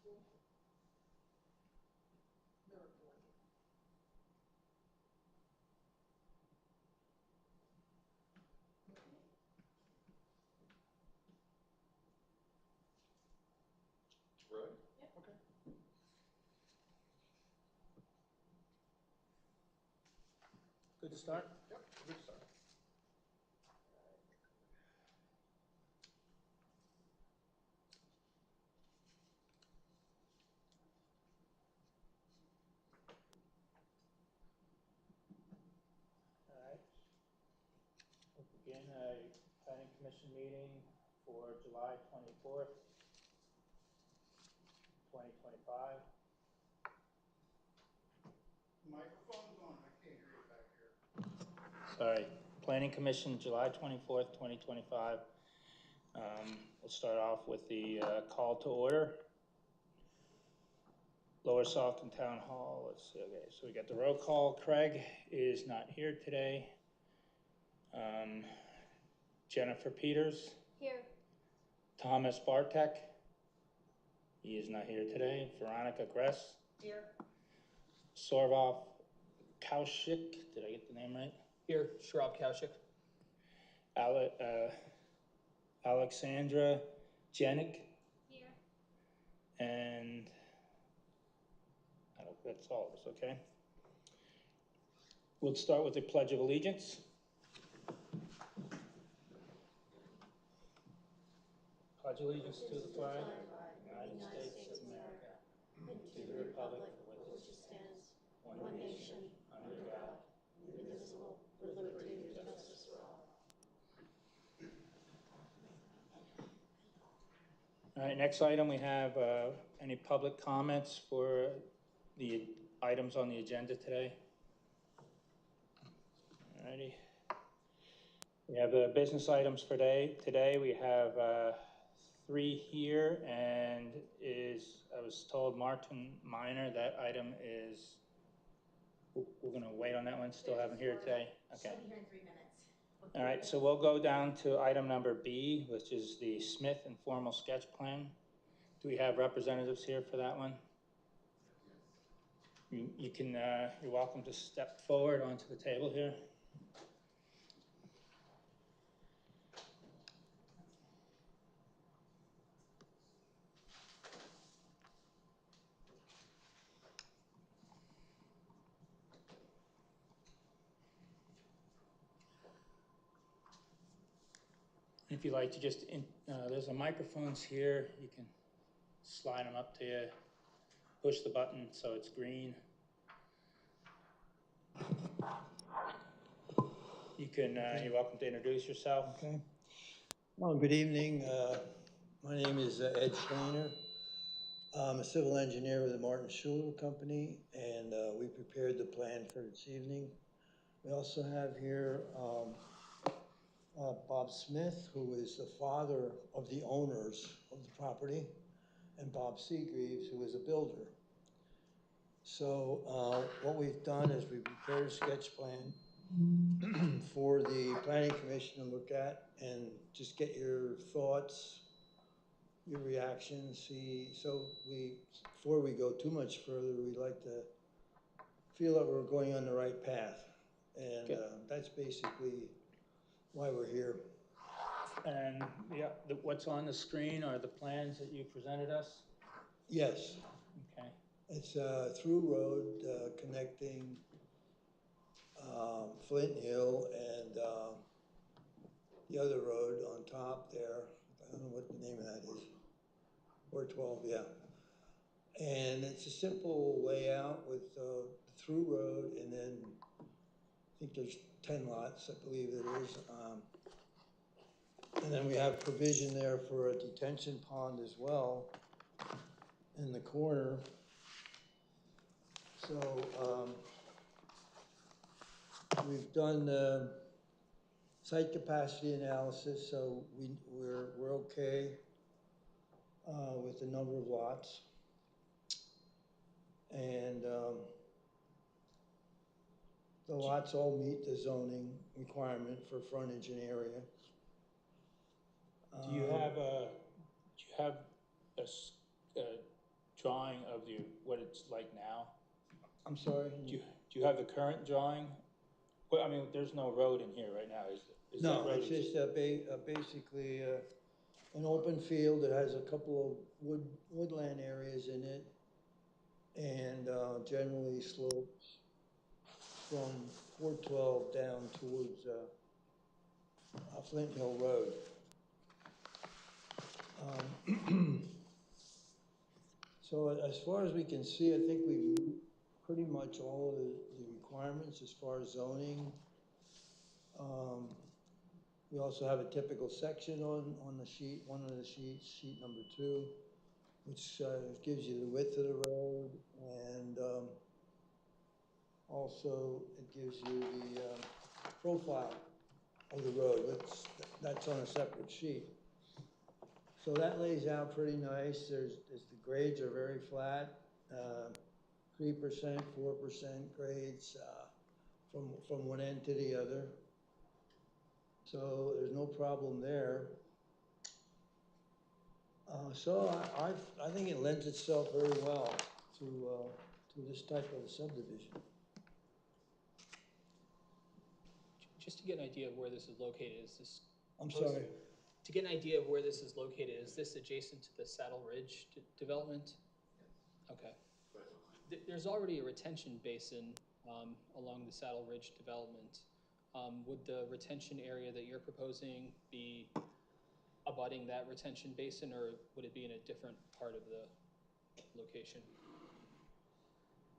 Ready? Yep. Okay. Good to start? Yep, good start. All right. We'll begin a planning commission meeting for July 24th, 2025. Microphone's on, I can't hear you back here. Sorry, planning commission, July 24th, 2025. We'll start off with the call to order. Lower Saucon Town Hall. Let's see. Okay, so we got the roll call. Craig is not here today. Jennifer Peters. Here. Thomas Bartek. He is not here today. Veronica Gress. Here. Sorvov Kaushik. Did I get the name right? Here, Shrab Kaushik. Alexandra Janik. Here. And that's all of us, okay? We'll start with the Pledge of Allegiance. Pledge allegiance to the flag of the United States of America and to the republic for which it stands, one nation, under God, indivisible, with liberty and justice for all. All right, next item, we have any public comments for the items on the agenda today? All righty. We have business items for today. We have 3 here, and I was told Martin Minor, that item is, we're going to wait on that one, still haven't here today? Okay. Should be here in 3 minutes. All right, so we'll go down to item number B, which is the Smith informal sketch plan. Do we have representatives here for that one? You can, you're welcome to step forward onto the table here. If you'd like to just, there's a microphones here. You can slide them up to you. Push the button so it's green. You can, you're welcome to introduce yourself. Okay. Well, good evening. My name is Ed Schleiner. I'm a civil engineer with the Martin Schuler Company, and we prepared the plan for this evening. We also have here Bob Smith, who is the father of the owners of the property, and Bob Seagreaves, who is a builder. So what we've done is we've prepared a sketch plan for the planning commission to look at and just get your thoughts, your reactions, see. So before we go too much further, we'd like to feel that we're going on the right path. And that's basically why we're here. And yeah, what's on the screen are the plans that you presented us? Yes. Okay. It's a through road connecting Flint Hill and the other road on top there. I don't know what the name of that is. 412, yeah. And it's a simple layout with through road, and then I think there's 10 lots, I believe it is. And then we have provision there for a detention pond as well in the corner. So we've done site capacity analysis, so we're okay with the number of lots. And the lots all meet the zoning requirement for frontage and area. Do you have a I'm sorry? Do you have the current drawing? Well, I mean, there's no road in here right now, is that No, road? it's just basically an open field that has a couple of woodland areas in it, and generally slopes from 412 down towards Flint Hill Road. So as far as we can see, I think we meet pretty much all of the requirements as far as zoning. We also have a typical section on the sheet, one of the sheets, sheet number 2, which gives you the width of the road, and also it gives you the profile of the road. That's on a separate sheet. So that lays out pretty nice. The grades are very flat, 3%, 4% grades from one end to the other. So there's no problem there. So I think it lends itself very well to this type of subdivision. Just to get an idea of where this is located, is this? I'm sorry. To get an idea of where this is located, is this adjacent to the Saddle Ridge development? Okay. There's already a retention basin along the Saddle Ridge development. Would the retention area that you're proposing be abutting that retention basin, or would it be in a different part of the location?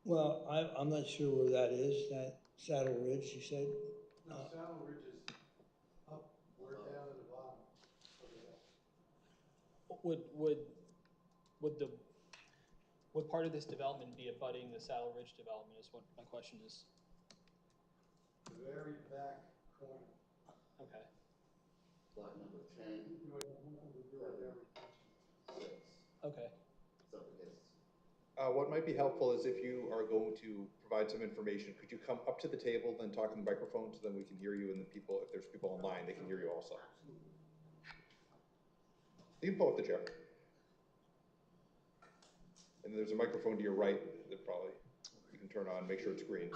Well, I'm not sure where that is, that Saddle Ridge, you said? No, Saddle Ridge is up, we're down at the bottom of the hill. Would part of this development be abutting the Saddle Ridge development is what my question is. The very back corner. Okay. Lot number 10. Okay. So yes. What might be helpful is if you are going to provide some information, could you come up to the table, then talk in the microphone so then we can hear you, and the people, if there's people online, they can hear you also. You can pull up the chair. And there's a microphone to your right that probably you can turn on, make sure it's green.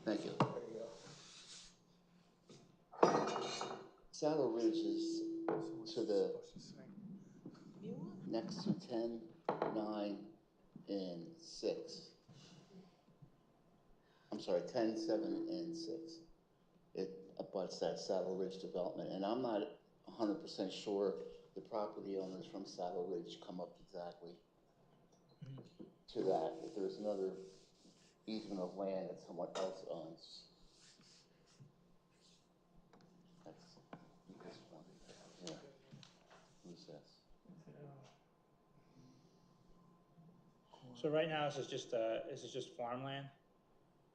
Thank you. There you go. Saddle Ridge is to the next to 10, 9, and 6. I'm sorry, 10, 7, and 6. It abuts that Saddle Ridge development, and I'm not 100% sure the property owners from Saddle Ridge come up exactly to that. If there's another easement of land that someone else owns. That's this one. Yeah. Who's this? So right now, this is just farmland?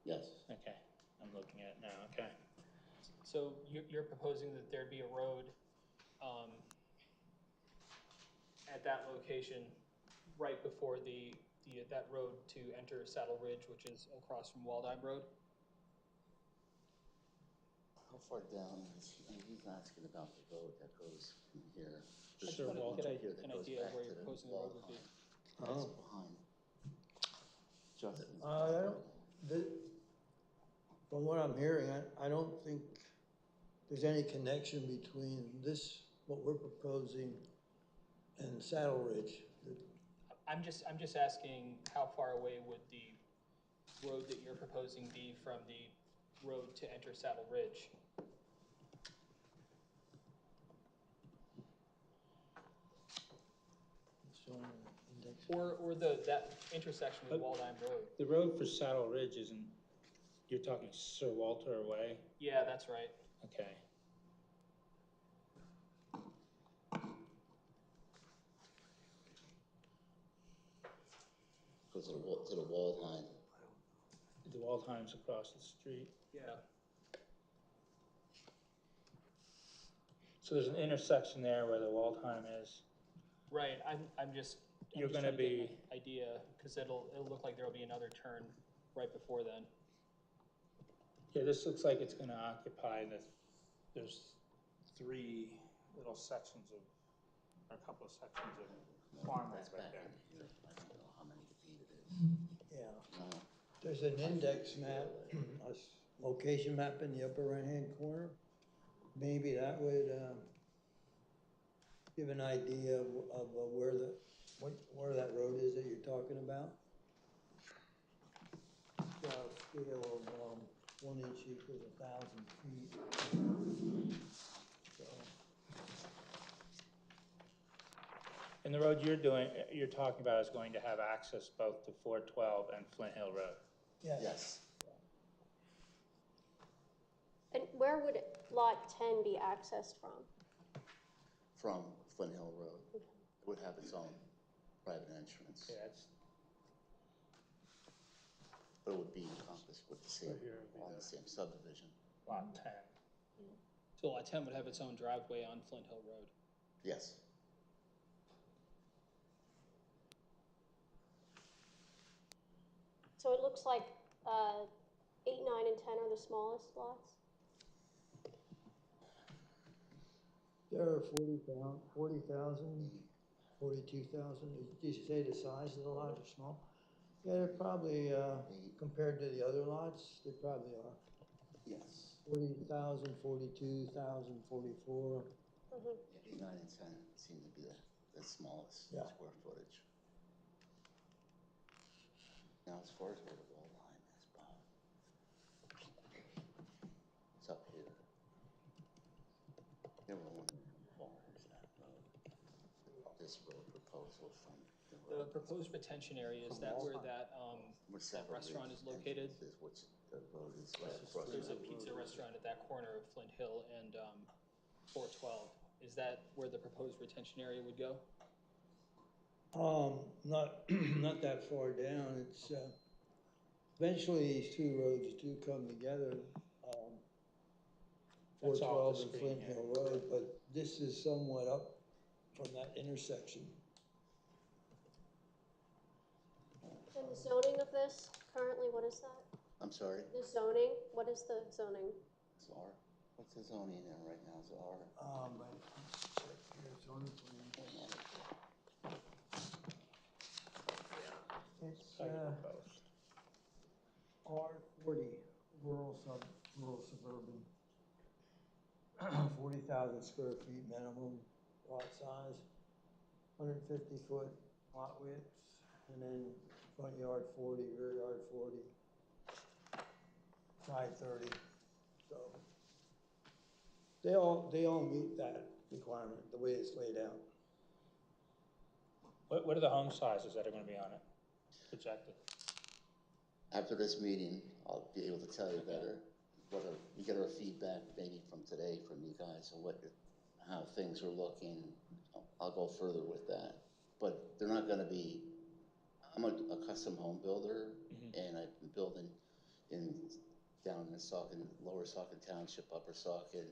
Yes. Okay, I'm looking at it now, okay. So you're proposing that there'd be a road at that location right before that road to enter Saddle Ridge, which is across from Waldheim Road? How far down is he's asking about the road that goes from here. I just Sure, want to Walter. get an idea of where you're proposing the road would be. That's behind. Justin's. From what I'm hearing, I don't think there's any connection between what we're proposing, and Saddle Ridge. I'm just asking how far away would the road that you're proposing be from the road to enter Saddle Ridge? Or that intersection with Waldheim Road? The road for Saddle Ridge isn't, you're talking Sir Walter Way? Yeah, that's right. Okay. Goes to the Waldheim. The Waldheim's across the street. Yeah. So there's an intersection there where the Waldheim is. Right, I'm just You're trying gonna to get be, an idea, because it'll look like there'll be another turn right before then. yeah, this looks like it's gonna occupy there's 3 little sections of a couple of sections of farmland That's back back there. in here. I don't know how many feet it is. Yeah. No, There's an index map, a location map in the upper right-hand corner. Maybe that would, give an idea of where that road is that you're talking about. Scale of, 1 inch equals 1,000 feet. So, And the road you're talking about is going to have access both to 412 and Flint Hill Road. yes, And where would lot 10 be accessed from? from Flint Hill Road. It would have its own private entrance, Yeah, it's but it would be encompassed with the same, Right here would be on the same subdivision. lot 10. So lot 10 would have its own driveway on Flint Hill Road. Yes, So it looks like 8, 9, and 10 are the smallest lots? there are 40,000, 42,000. Did you say the size of the lot are small? Yeah, they're probably, compared to the other lots, they probably are. yes. 40,000, 42,000, 44. Mhm. 8, 9, and 10 seem to be the smallest Yeah. square footage. Now, as far as where the wall line is, Bob, it's up here. There were one far as that road. This road proposal from the The road. proposed retention area, is that where that, Where that Saddle restaurant Ridge is located? entrance is, which the road is right across. There's a the road. pizza restaurant at that corner of Flint Hill and 412. Is that where the proposed retention area would go? Not, not that far down. It's, eventually these two roads do come together. That's off 412 the and screen, Flint yeah. Hill Road, but this is somewhat up from that intersection. And the zoning of this, currently, what is that? I'm sorry, The zoning, what is the zoning? it's R. What's the zoning in right now? Is it R? But let's check here, zoning plan. It's, R40, rural suburban. 40,000 square feet minimum lot size, 150-foot lot width, and then front yard 40, rear yard 40, side 30. So they all meet that requirement, the way it's laid out. What are the home sizes that are going to be on it projected? After this meeting, I'll be able to tell you better. We get our feedback maybe from today from you guys on how things are looking. I'll go further with that. But they're not gonna be, I'm a custom home builder, and I've been building down in Saucon, Lower Saucon Township, Upper Saucon,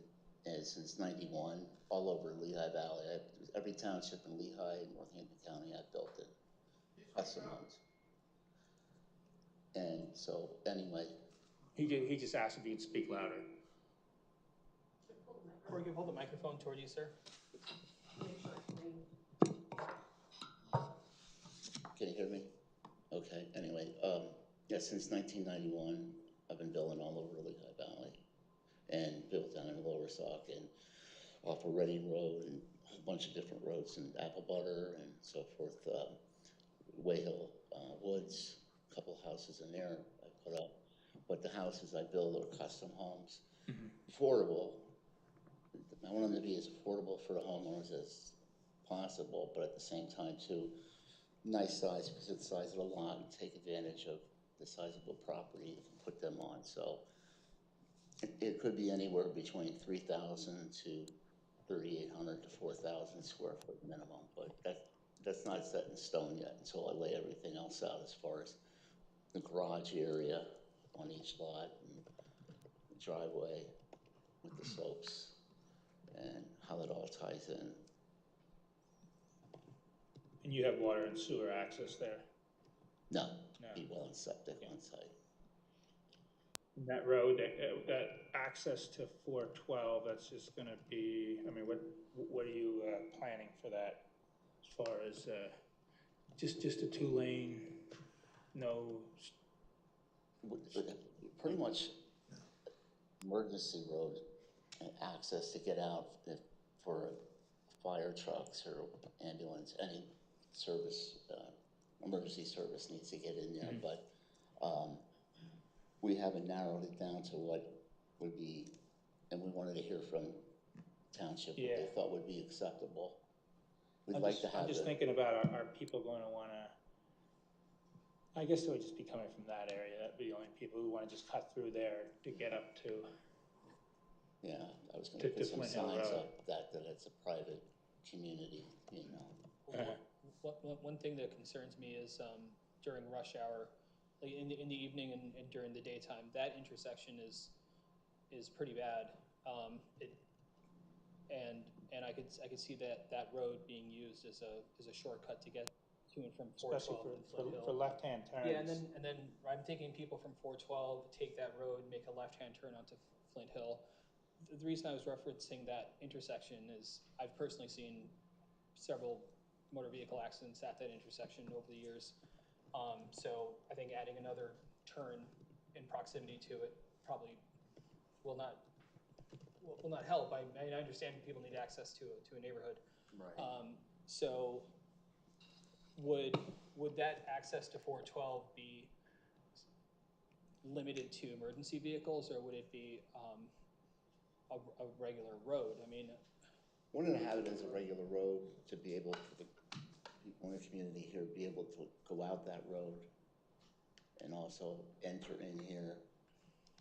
and since '91, all over Lehigh Valley. Every township in Lehigh and Northampton County, I've built it, custom homes. And so, anyway, He just asked if you'd speak louder. Or you can hold the microphone toward you, sir. can you hear me? Okay, anyway, yeah, since 1991, I've been building all over Lehigh Valley and built down in Lower Saucon, off of Reading Road and a bunch of different roads in Apple Butter and so forth, Wayhill Woods, a couple houses in there I put up. But the houses I build are custom homes, affordable. I want them to be as affordable for the homeowners as possible, but at the same time too, nice size because of the size of the lot and take advantage of the sizable property you can put them on. So it could be anywhere between 3,000 to 3,800 to 4,000 square foot minimum, but that's not set in stone yet until I lay everything else out as far as the garage area on each lot and the driveway with the slopes and how that all ties in. And you have water and sewer access there? No, No. be well and septic on site. And that road, that access to 412, that's just going to be, I mean, what are you planning for that as far as, just a 2-lane, no, Pretty much emergency road and access to get out if, for fire trucks or ambulance, any service, emergency service needs to get in there, but, we haven't narrowed it down to what would be, and we wanted to hear from township what they Yeah. thought would be acceptable. We'd like to have I'm just it. thinking about, are people going to want to, I guess it would just be coming from that area. That'd be the only people who want to just cut through there to get up to. Yeah, I was gonna To put some Flint Hill signs Road. up that it's a private community, you know. One thing that concerns me is during rush hour, like in the evening and during the daytime, that intersection is pretty bad. And I could see that road being used as a shortcut to get to and from 412 Especially and Flint Hill. for left-hand turns. Yeah, and then I'm thinking people from 412 take that road, make a left-hand turn onto Flint Hill. The reason I was referencing that intersection is I've personally seen several motor vehicle accidents at that intersection over the years. So I think adding another turn in proximity to it probably will not help. I understand people need access to a neighborhood. Right. So would that access to 412 be limited to emergency vehicles, or would it be a regular road? I mean, Wanted to have it as a regular road to be able for the people in the community here be able to go out that road and also enter in here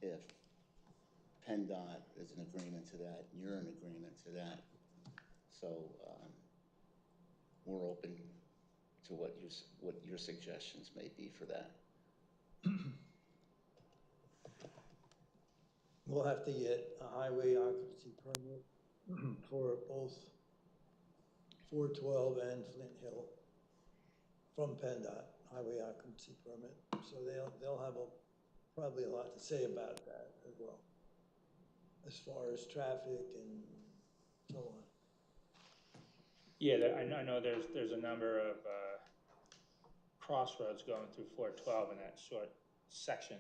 if PennDOT is in agreement to that, and you're in agreement to that. So we're open to what your suggestions may be for that. We'll have to get a highway occupancy permit for both 412 and Flint Hill from PennDOT, highway occupancy permit. So they'll have probably a lot to say about that as well, as far as traffic and so on. Yeah, I know there's a number of crossroads going through 412 in that short section.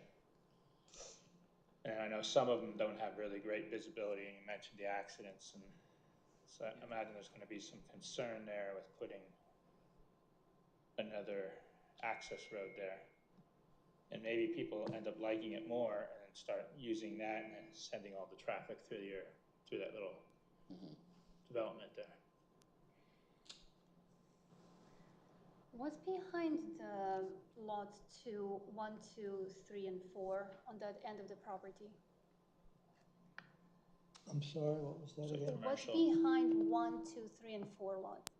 And I know some of them don't have really great visibility, and you mentioned the accidents, and so I imagine there's going to be some concern there with putting another access road there. And maybe people end up liking it more and start using that and then sending all the traffic through that little development there. What's behind the lots 2, 1, 2, 3, and 4 on that end of the property? I'm sorry, what was that again? What's Commercial. behind 1, 2, 3, and 4 lots?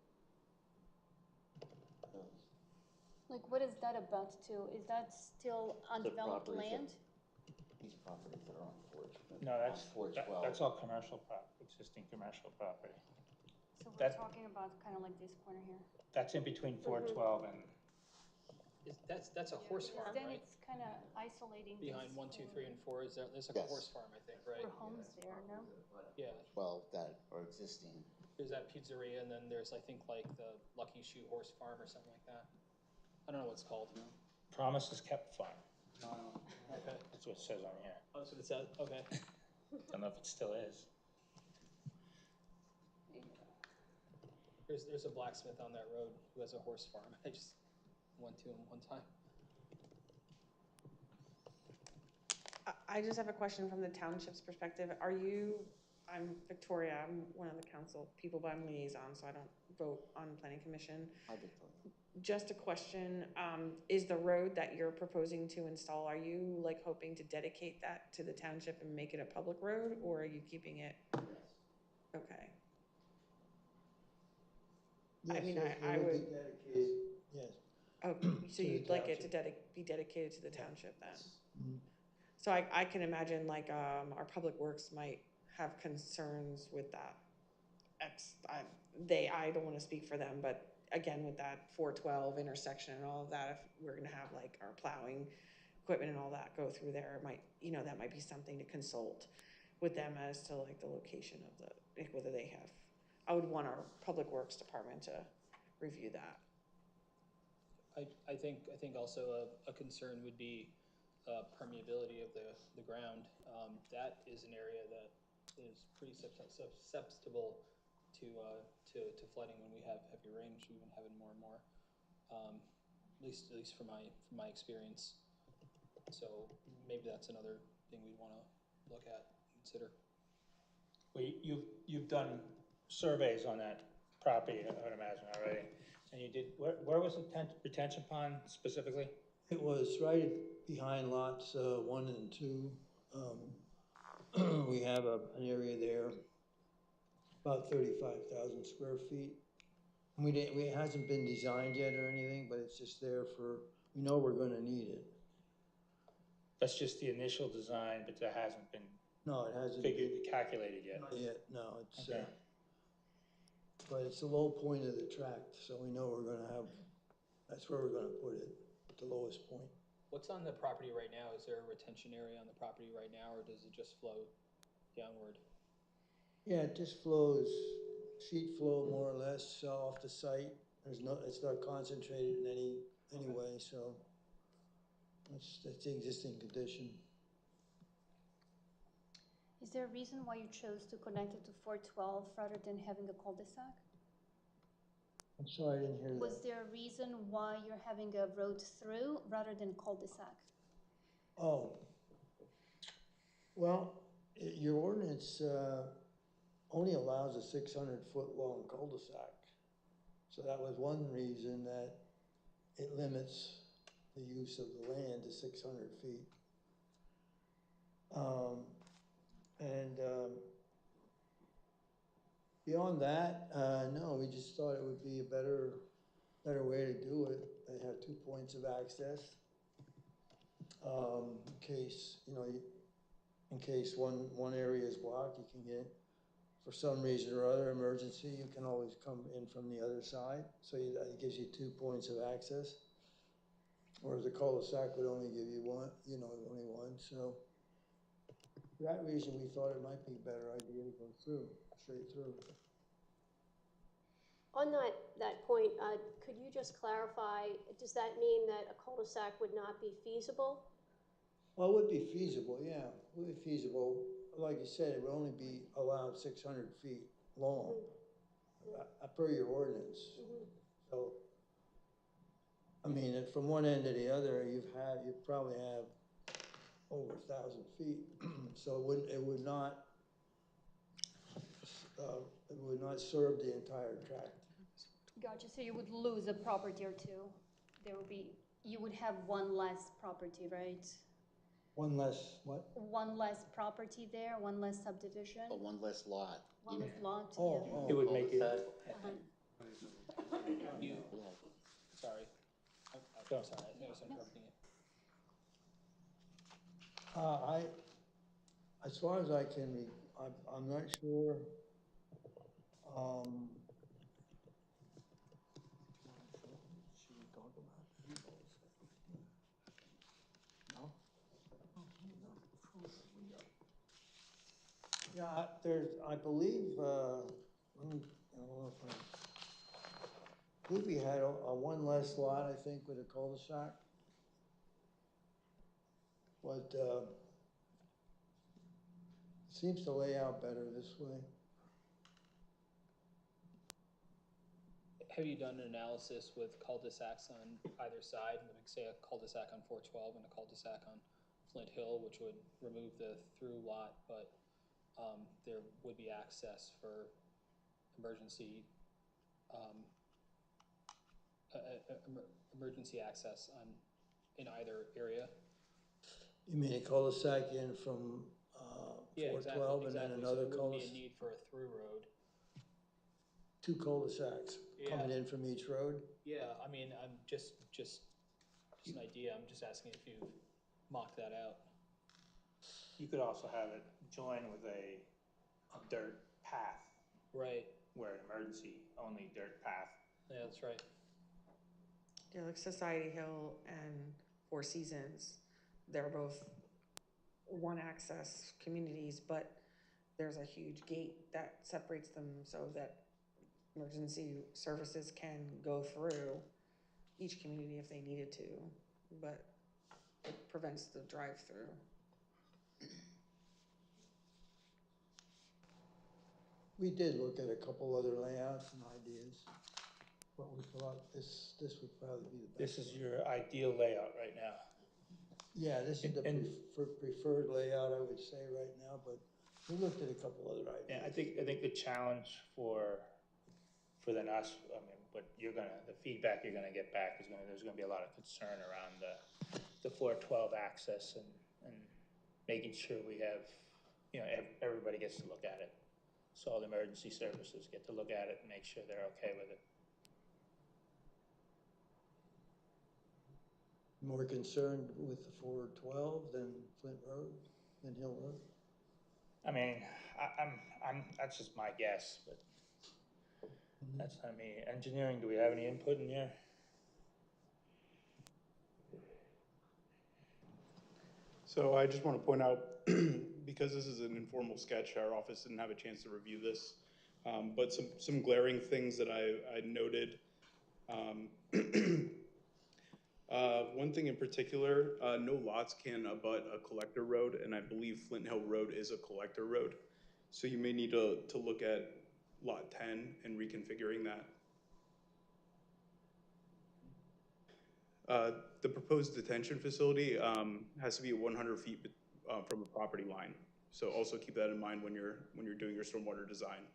Like, what is that about to? Is that still undeveloped properties land? These properties that are on Forge. No, that's on 412. that's all commercial existing commercial property. So we're That- talking about kind of like this corner here. That's in between 412 and that's a horse farm, Then right? it's kind of isolating Behind this 1, 2, 3, and 4, there's like a Yes. horse farm, I think, right? for homes there, no? Yeah. 12 that are existing. There's that pizzeria, and then there's, I think, like the Lucky Shoe Horse Farm or something like that. I don't know what it's called. Promises Kept Farm. Okay. That's what it says on here. Oh, that's what it says. Okay. Don't know if it still is. There's a blacksmith on that road who has a horse farm. I just went to him one time. I just have a question from the township's perspective. I'm Victoria, I'm one of the council people, but I'm liaison, so I don't vote on planning commission. Hi, Victoria. Just a question, is the road that you're proposing to install, are you like hoping to dedicate that to the township and make it a public road, or are you keeping it? Okay. I mean, I it would- be dedicated, yes. Okay, so To the you'd like it to township. be dedicated to the township then? Mhm. So I can imagine like, our public works might have concerns with that. I don't wanna speak for them, but again, with that 412 intersection and all of that, if we're gonna have like our plowing equipment and all that go through there, it might, that might be something to consult with them as to like the location of like whether they have, I would want our public works department to review that. I think also a concern would be permeability of the ground. That is an area that is pretty susceptible to flooding when we have heavy rain, which we've been having more and more. At least from my experience. So maybe that's another thing we'd want to look at, consider. Well, you've done surveys on that property, I would imagine already. And you did, where was the retention pond specifically? It was right behind lots 1 and 2. We have an area there, about 35,000 square feet. It hasn't been designed yet or anything, but it's just there we know we're gonna need it. That's just the initial design, but that hasn't been No, it hasn't calculated yet. Not yet, no, it's, Okay. but it's the low point of the tract, so we know that's where we're gonna put it, at the lowest point. What's on the property right now? Is there a retention area on the property right now, or does it just flow downward? Yeah, it just flows, sheet flow more or less off the site. It's not concentrated in any way, so that's the existing condition. Is there a reason why you chose to connect it to 412 rather than having a cul-de-sac? I'm sorry, I didn't hear that. Was there a reason why you're having a road through rather than cul-de-sac? Oh, well, your ordinance only allows a 600-foot long cul-de-sac. So that was one reason that it limits the use of the land to 600 feet. Beyond that, no, we just thought it would be a better way to do it. They have 2 points of access. In case one area is blocked, you can get, for some reason or other, emergency, you can always come in from the other side. So it gives you 2 points of access. Whereas a cul-de-sac would only give you one, only one. So for that reason, we thought it might be a better idea to go straight through. On that point, could you just clarify, does that mean that a cul-de-sac would not be feasible? Well, it would be feasible, yeah, it would be feasible. Like you said, it would only be allowed 600 feet long, per your ordinance. So, I mean, from one end to the other, you probably have over 1,000 feet. So it would not serve the entire tract. Gotcha, so you would lose a property or two. You would have one less property, right? One less, what? One less property there, one less subdivision, But one less lot. one less lot, Oh, yeah. It would make it, Sorry. I'm sorry, I think I was interrupting you. As far as I can, I'm not sure. Should we talk about that? No? Yeah, I believe, I believe we had a one less lot, I think, with a cul-de-sac. But, it seems to lay out better this way. Have you done an analysis with cul-de-sacs on either side? Like say a cul-de-sac on 412 and a cul-de-sac on Flint Hill, which would remove the through lot, but there would be access for emergency emergency access in either area. You mean a cul-de-sac in from, 412 and then another So there wouldn't be a need for a through road. 2 cul-de-sacs coming in from each road? Yeah, I mean, I'm just an idea. I'm just asking if you've mocked that out. you could also have it join with a dirt path. Right. Where an emergency only dirt path. Yeah, that's right. Yeah, like Society Hill and Four Seasons, they're both one access communities, but there's a huge gate that separates them so that emergency services can go through each community if they needed to, but it prevents the drive-through. We did look at a couple other layouts and ideas, but we thought this would probably be the best. This is your ideal layout right now. Yeah, this is the And- preferred layout, I would say, right now, but we looked at a couple other ideas. Yeah, I think the challenge for then us, I mean, the feedback you're gonna get back there's gonna be a lot of concern around the 412 access and making sure we have, everybody gets to look at it. So all the emergency services get to look at it and make sure they're okay with it. More concerned with the 412 than Flint Road, than Hill Road? I mean, that's just my guess, but that's not me. Engineering, do we have any input in here? So I just want to point out, because this is an informal sketch, our office didn't have a chance to review this, but some glaring things that I noted. One thing in particular, no lots can abut a collector road, and I believe Flint Hill Road is a collector road. So you may need to look at lot 10 and reconfiguring that. The proposed detention facility has to be 100 feet from the property line. So also keep that in mind when you're doing your stormwater design.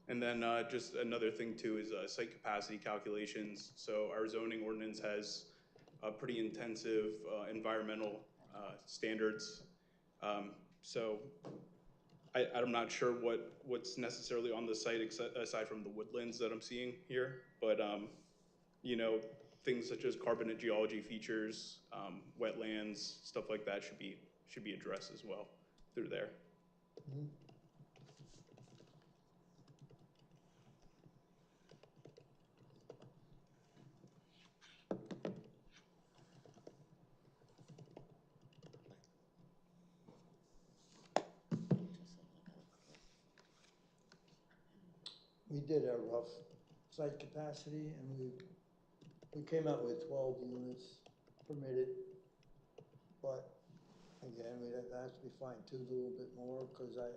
And then just another thing too is site capacity calculations. So our zoning ordinance has pretty intensive environmental standards. So I'm not sure what's necessarily on the site aside from the woodlands that I'm seeing here, but things such as carbonate geology features, wetlands, stuff like that should be addressed as well through there. Mm-hmm. We did a rough site capacity and we came out with 12 units permitted. But again, that has to be fine-tuned a little bit more because I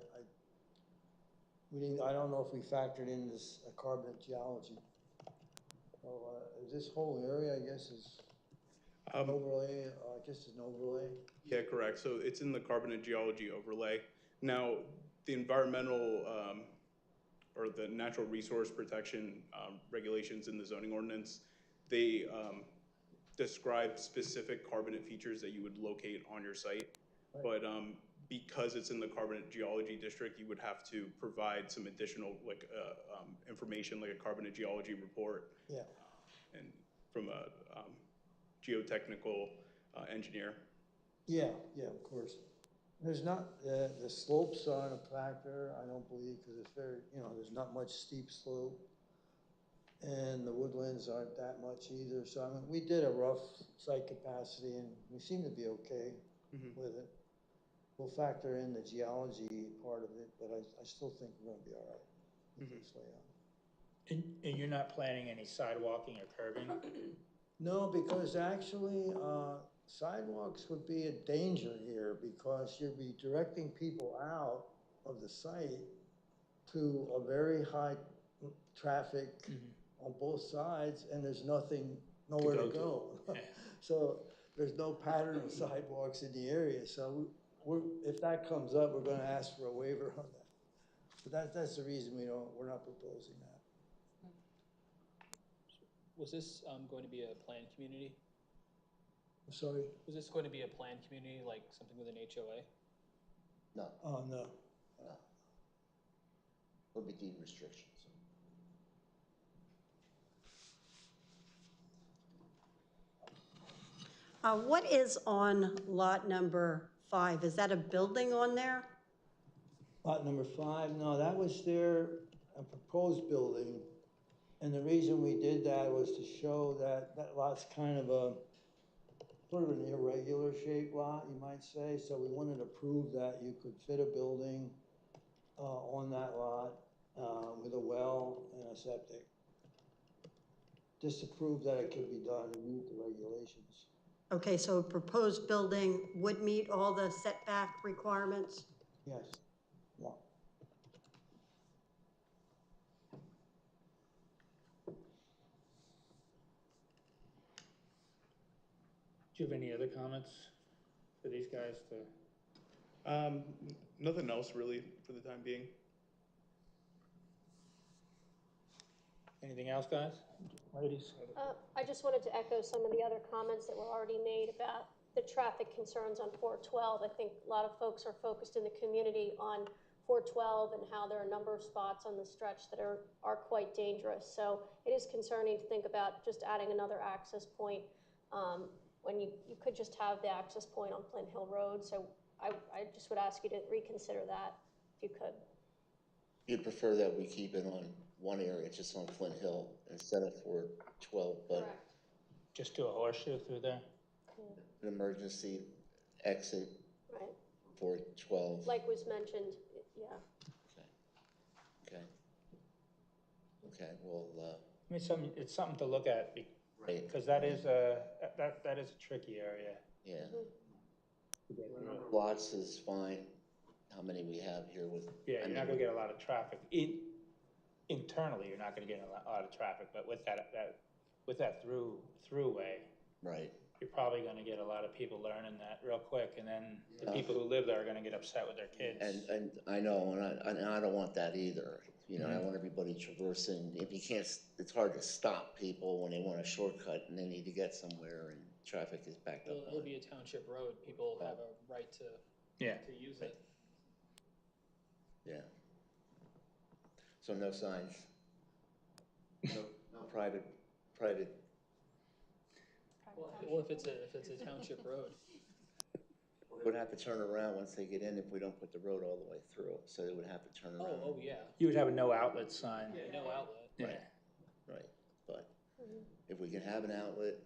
don't know if we factored in this carbonate geology. So this whole area, I guess, is an overlay. I guess it's an overlay. Yeah, correct. So it's in the carbonate geology overlay. Now, the environmental or the natural resource protection regulations in the zoning ordinance, they describe specific carbonate features that you would locate on your site. Right. But because it's in the carbonate geology district, you would have to provide some additional information like a carbonate geology report. Yeah. And from a geotechnical engineer. Yeah, of course. There's not, the slopes aren't a factor, I don't believe, because it's very, there's not much steep slope. And the woodlands aren't that much either. So, I mean, we did a rough site capacity and we seem to be okay with it. We'll factor in the geology part of it, but I still think we're going to be all right with this layout. And you're not planning any sidewalking or curbing? No, because actually, sidewalks would be a danger here because you'd be directing people out of the site to a very high traffic on both sides, and there's nowhere to go. So there's no pattern of sidewalks in the area. So if that comes up, we're going to ask for a waiver on that. But that's the reason we're not proposing that. Was this going to be a planned community? I'm sorry? Was this going to be a planned community, like something with an HOA? No, Oh, no. no. Would be deed restrictions. What is on lot number 5? Is that a building on there? Lot number 5, no, that was a proposed building. And the reason we did that was to show that lot's kind of a sort of an irregular shaped lot, you might say. So we wanted to prove that you could fit a building on that lot, with a well and a septic. Just to prove that it could be done and meet the regulations. Okay, so a proposed building would meet all the setback requirements? Yes, yeah. Do you have any other comments for these guys to? Nothing else really for the time being. Anything else, guys? Ladies? I just wanted to echo some of the other comments that were already made about the traffic concerns on 412. I think a lot of folks are focused in the community on 412 and how there are a number of spots on the stretch that are quite dangerous. So it is concerning to think about just adding another access point when you could just have the access point on Flint Hill Road. So I just would ask you to reconsider that if you could. You'd prefer that we keep it on one area, just on Flint Hill, instead of 412, but Correct. Just do a horseshoe through there? an emergency exit Right. 412. Like was mentioned, yeah. Okay, well, I mean, it's something to look at right, because that is a tricky area. yeah. to get through. Lots is fine, how many we have here with. Yeah, you're not gonna get a lot of traffic. Internally, you're not gonna get a lot of traffic, but with that throughway, Right, you're probably gonna get a lot of people learning that real quick, and then the people who live there are gonna get upset with their kids. and I know, and I don't want that either. You know, I want everybody traversing. If you can't, it's hard to stop people when they want a shortcut and they need to get somewhere and traffic is backed up. It'll be a township road. People have a right to use it. Yeah. So no signs? No private. Well, if it's a township road. Would have to turn around once they get in if we don't put the road all the way through, so they would have to turn around. Oh, yeah. You would have a no outlet sign. Yeah, no outlet. Yeah. Right, but if we can have an outlet,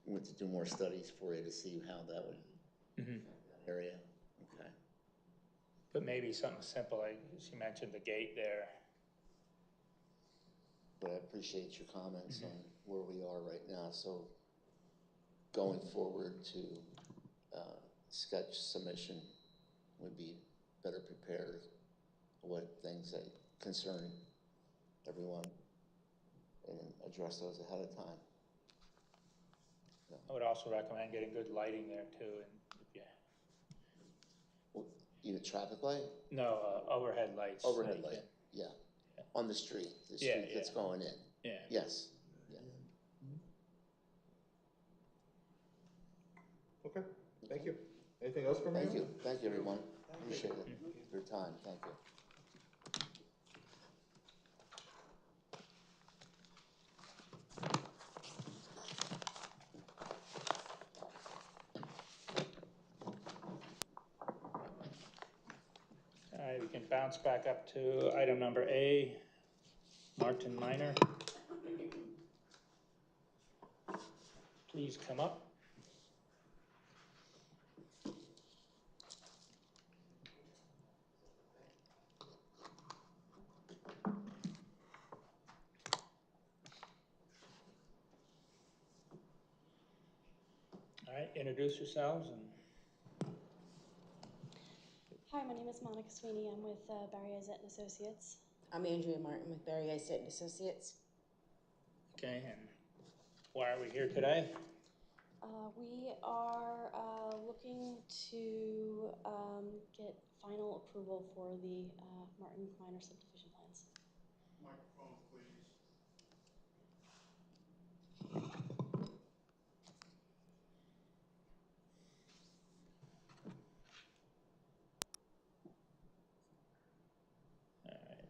we want to do more studies for you to see how that would, that area, okay. But maybe something simple, like as you mentioned, the gate there. But I appreciate your comments on where we are right now, so going forward to sketch submission would be better prepared what things that concern everyone and address those ahead of time. I would also recommend getting good lighting there too, and if you. Well, even traffic light? No, overhead lights. Overhead light, yeah. On the street that's going in. Yeah. Yes. Yeah. Okay, thank you. Anything else from you? Thank you, everyone. Appreciate it, your time, thank you. All right, we can bounce back up to item number A, Martin Minor. Please come up. All right, introduce yourselves and. Hi, my name is Monica Sweeney. I'm with Barry Isett and Associates. I'm Andrea Martin with Barry Isett and Associates. Okay, and why are we here today? We are looking to get final approval for the Martin Minor subdivision plans. Microphones, please. All right.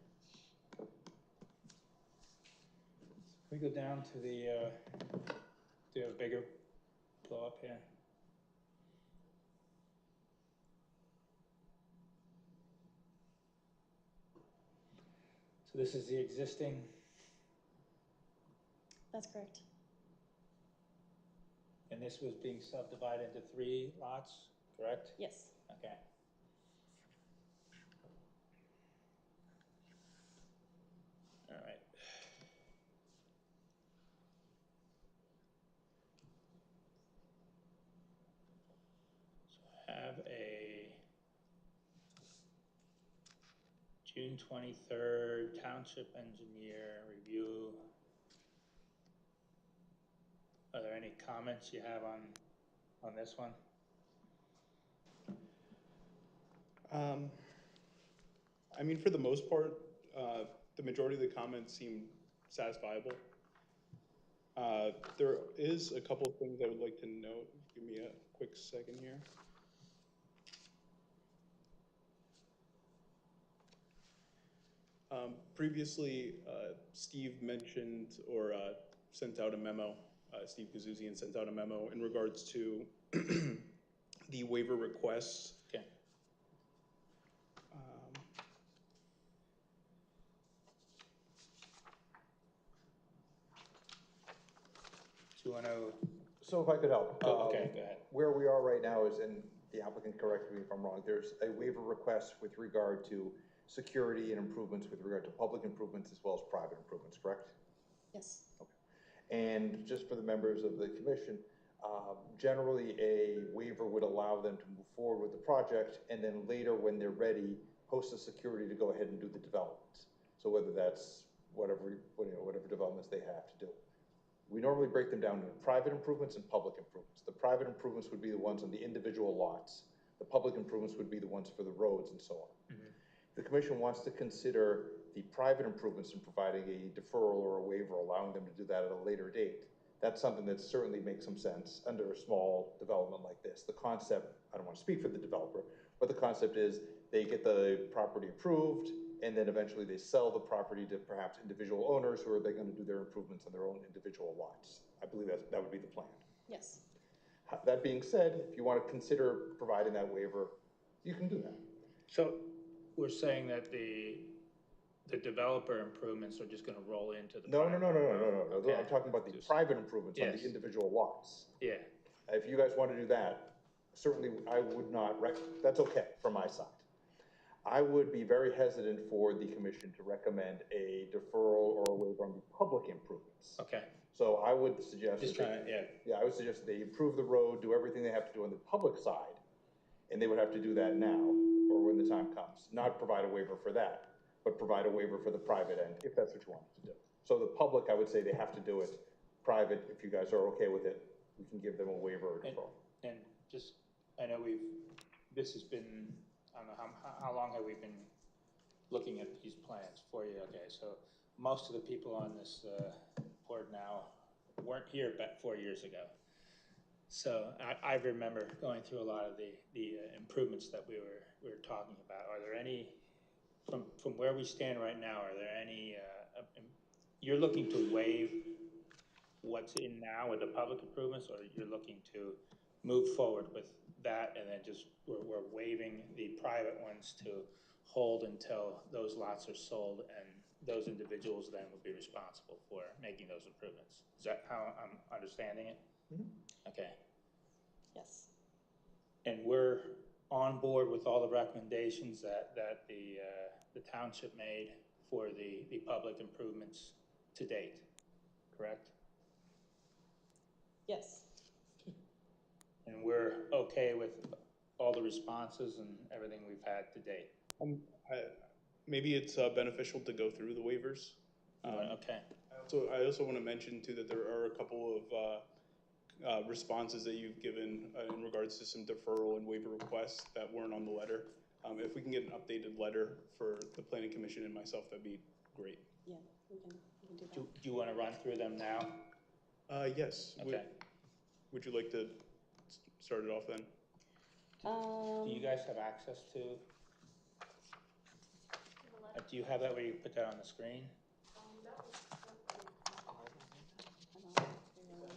We go down to the, do a bigger blow up here. So this is the existing. That's correct. And this was being subdivided into 3 lots, correct? Yes. Okay. June 23rd, Township Engineer Review. Are there any comments you have on this one? I mean, for the most part, the majority of the comments seem satisfiable. There is a couple of things I would like to note. Give me a quick second here. Previously, Steve mentioned or sent out a memo, Steve Kazuzian sent out a memo in regards to the waiver requests. Okay. Do you want to? So if I could help. Okay, go ahead. Where we are right now is, and the applicant correct me if I'm wrong, there's a waiver request with regard to security and improvements with regard to public improvements as well as private improvements, correct? Yes. And just for the members of the commission, generally a waiver would allow them to move forward with the project, and then later when they're ready, post the security to go ahead and do the development. So whether that's whatever developments they have to do. We normally break them down into private improvements and public improvements. The private improvements would be the ones on the individual lots. The public improvements would be the ones for the roads and so on. Mm-hmm. The commission wants to consider the private improvements and providing a deferral or a waiver, allowing them to do that at a later date. That's something that certainly makes some sense under a small development like this. The concept, I don't want to speak for the developer, but the concept is they get the property approved, and then eventually they sell the property to perhaps individual owners who are they going to do their improvements on their own individual lots. I believe that would be the plan. Yes. That being said, if you want to consider providing that waiver, you can do that. So we're saying that the developer improvements are just going to roll into the No. Okay. I'm talking about the private improvements on the individual lots. Yeah. If you guys want to do that, certainly I would not, that's okay from my side. I would be very hesitant for the commission to recommend a deferral or a waiver on the public improvements. Okay. So I would suggest, I would suggest they improve the road, do everything they have to do on the public side, and they would have to do that now or when the time comes. Not provide a waiver for that, but provide a waiver for the private end if that's what you want to do. So the public, I would say they have to do it. Private, if you guys are okay with it, we can give them a waiver or deferral. And just, I know this has been, I don't know, how long have we been looking at these plans? 4 years, okay, so most of the people on this board now weren't here back 4 years ago. So I remember going through a lot of the improvements that we were talking about. Are there any, from where we stand right now, are there any, you're looking to waive what's in now with the public improvements, or you're looking to move forward with that and then just we're waiving the private ones to hold until those lots are sold and those individuals then will be responsible for making those improvements? Is that how I'm understanding it? Mm-hmm. Okay. Yes. And we're on board with all the recommendations that the township made for the public improvements to date, correct? Yes. And we're okay with all the responses and everything we've had to date? Maybe it's beneficial to go through the waivers. Okay. I also want to mention too that there are a couple of responses that you've given in regards to some deferral and waiver requests that weren't on the letter. If we can get an updated letter for the planning commission and myself, that'd be great. Yeah, we can do that. Do you want to run through them now? Yes. Okay. Would you like to start it off then? Do you guys have access to? Do you have that where you put that on the screen?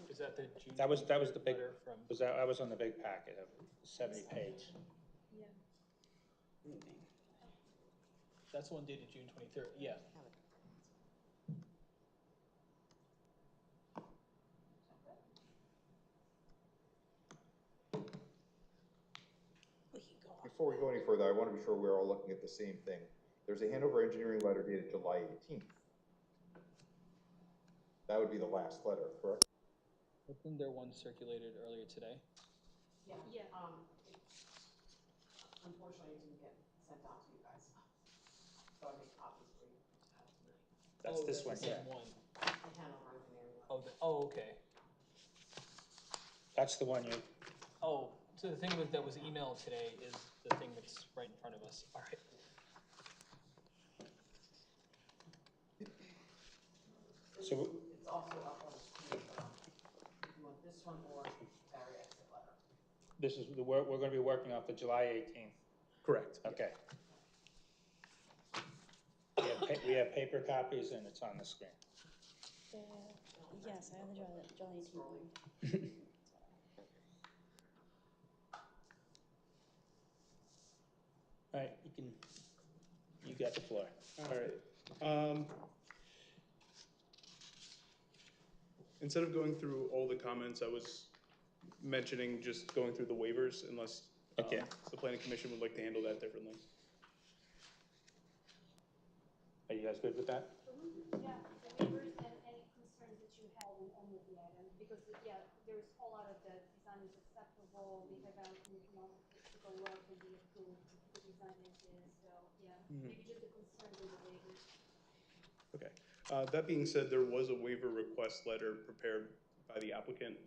Is that the June? That was the big. letter from? That was on the big packet of 70 page. Yeah. That's the one dated June 23rd. Yeah. Before we go any further, I want to be sure we're all looking at the same thing. There's a Hanover engineering letter dated July 18th. That would be the last letter, correct? Wasn't there one circulated earlier today? Yeah. Unfortunately, it didn't get sent out to you guys. That's Oh, this one the here. same one. Oh, okay. That's the one you, Oh, so the thing that was emailed today is the thing that's right in front of us. All right. so, It's also up on the screen, if you want this one or Barry exit letter. this is, we're gonna be working off the July 18th. Correct. Okay. We have paper copies and it's on the screen. Yes, I have the July 18th one. All right, you got the floor. All right. Instead of going through all the comments, I was mentioning just going through the waivers unless Okay. the planning commission would like to handle that differently. Are you guys good with that? Yeah, the waivers and any concerns that you had on any of the items, because, yeah, there's a whole lot of the design is acceptable, we have technical work can be approved, the design is, so, yeah, maybe just the concerns and the waivers. Okay. That being said, there was a waiver request letter prepared by the applicant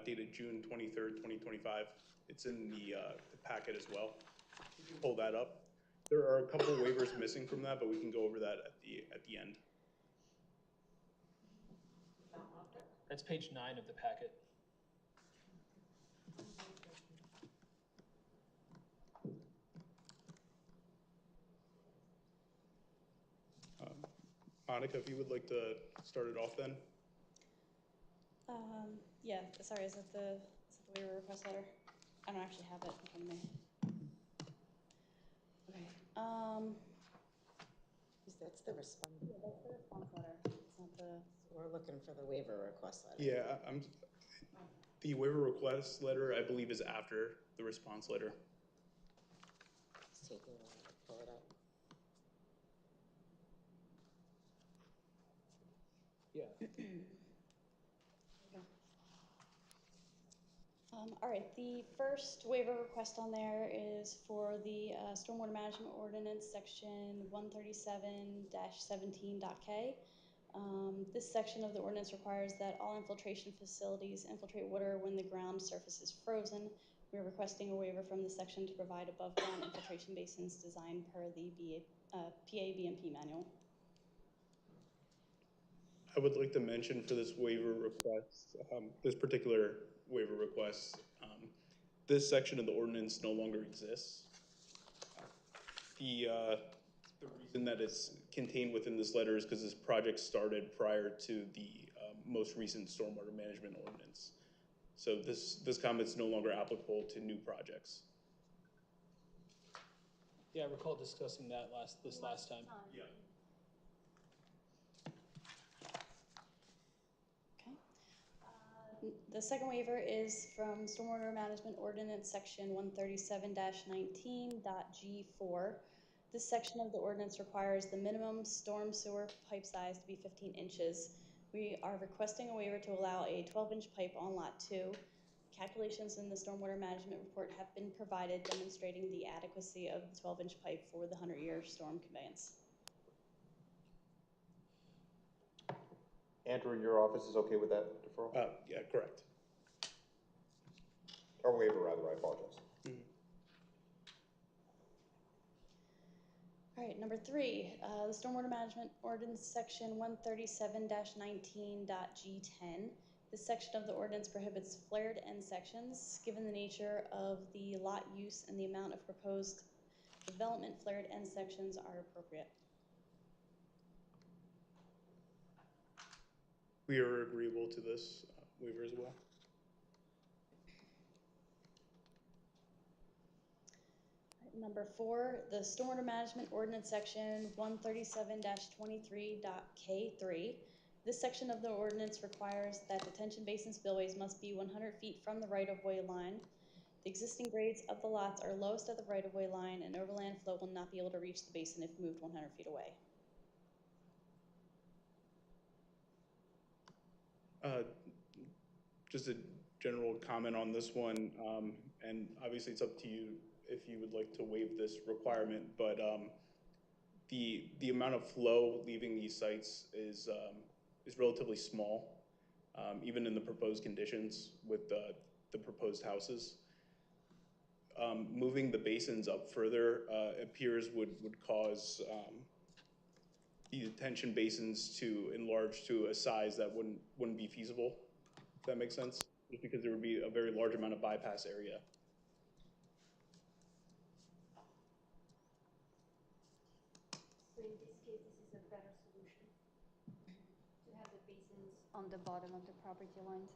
dated June 23rd, 2025. It's in the packet as well. You can pull that up. There are a couple of waivers missing from that, but we can go over that at the end. That's page 9 of the packet. Monica, if you would like to start it off then. Yeah, sorry, is that the waiver request letter? I don't actually have it in front of me. Okay, That's the response. yeah, that's the response letter. It's not the, We're looking for the waiver request letter. Yeah, the waiver request letter, I believe, is after the response letter. It's taking a while to pull it up. Yeah. all right, the first waiver request on there is for the Stormwater Management Ordinance, section 137-17.k. This section of the ordinance requires that all infiltration facilities infiltrate water when the ground surface is frozen. We're requesting a waiver from this section to provide above ground infiltration basins designed per the PA-BMP manual. I would like to mention for this waiver request, this particular waiver request, this section of the ordinance no longer exists. The reason that it's contained within this letter is because this project started prior to the most recent stormwater management ordinance. So this comment's no longer applicable to new projects. Yeah, I recall discussing that this last time. Yeah. The second waiver is from Stormwater Management Ordinance, section 137-19.G4. This section of the ordinance requires the minimum storm sewer pipe size to be 15 inches. We are requesting a waiver to allow a 12-inch pipe on Lot 2. Calculations in the Stormwater Management Report have been provided demonstrating the adequacy of the 12-inch pipe for the 100-year storm conveyance. Andrew, in your office is okay with that deferral? Yeah, correct. Or waiver, rather, I apologize. All right, number 3, the Stormwater Management Ordinance, section 137-19.G10. This section of the ordinance prohibits flared end sections. Given the nature of the lot use and the amount of proposed development, flared end sections are appropriate. We are agreeable to this waiver as well. Number 4, the Stormwater Management Ordinance, section 137-23.K3. This section of the ordinance requires that detention basin spillways must be 100 feet from the right-of-way line. The existing grades of the lots are lowest at the right-of-way line, and overland flow will not be able to reach the basin if moved 100 feet away. Just a general comment on this one, and obviously it's up to you if you would like to waive this requirement, but the amount of flow leaving these sites is relatively small, even in the proposed conditions with the proposed houses. Moving the basins up further appears would cause the detention basins to enlarge to a size that wouldn't be feasible, if that makes sense, just because there would be a very large amount of bypass area. So in this case, this is a better solution, to have the basins on the bottom of the property lines?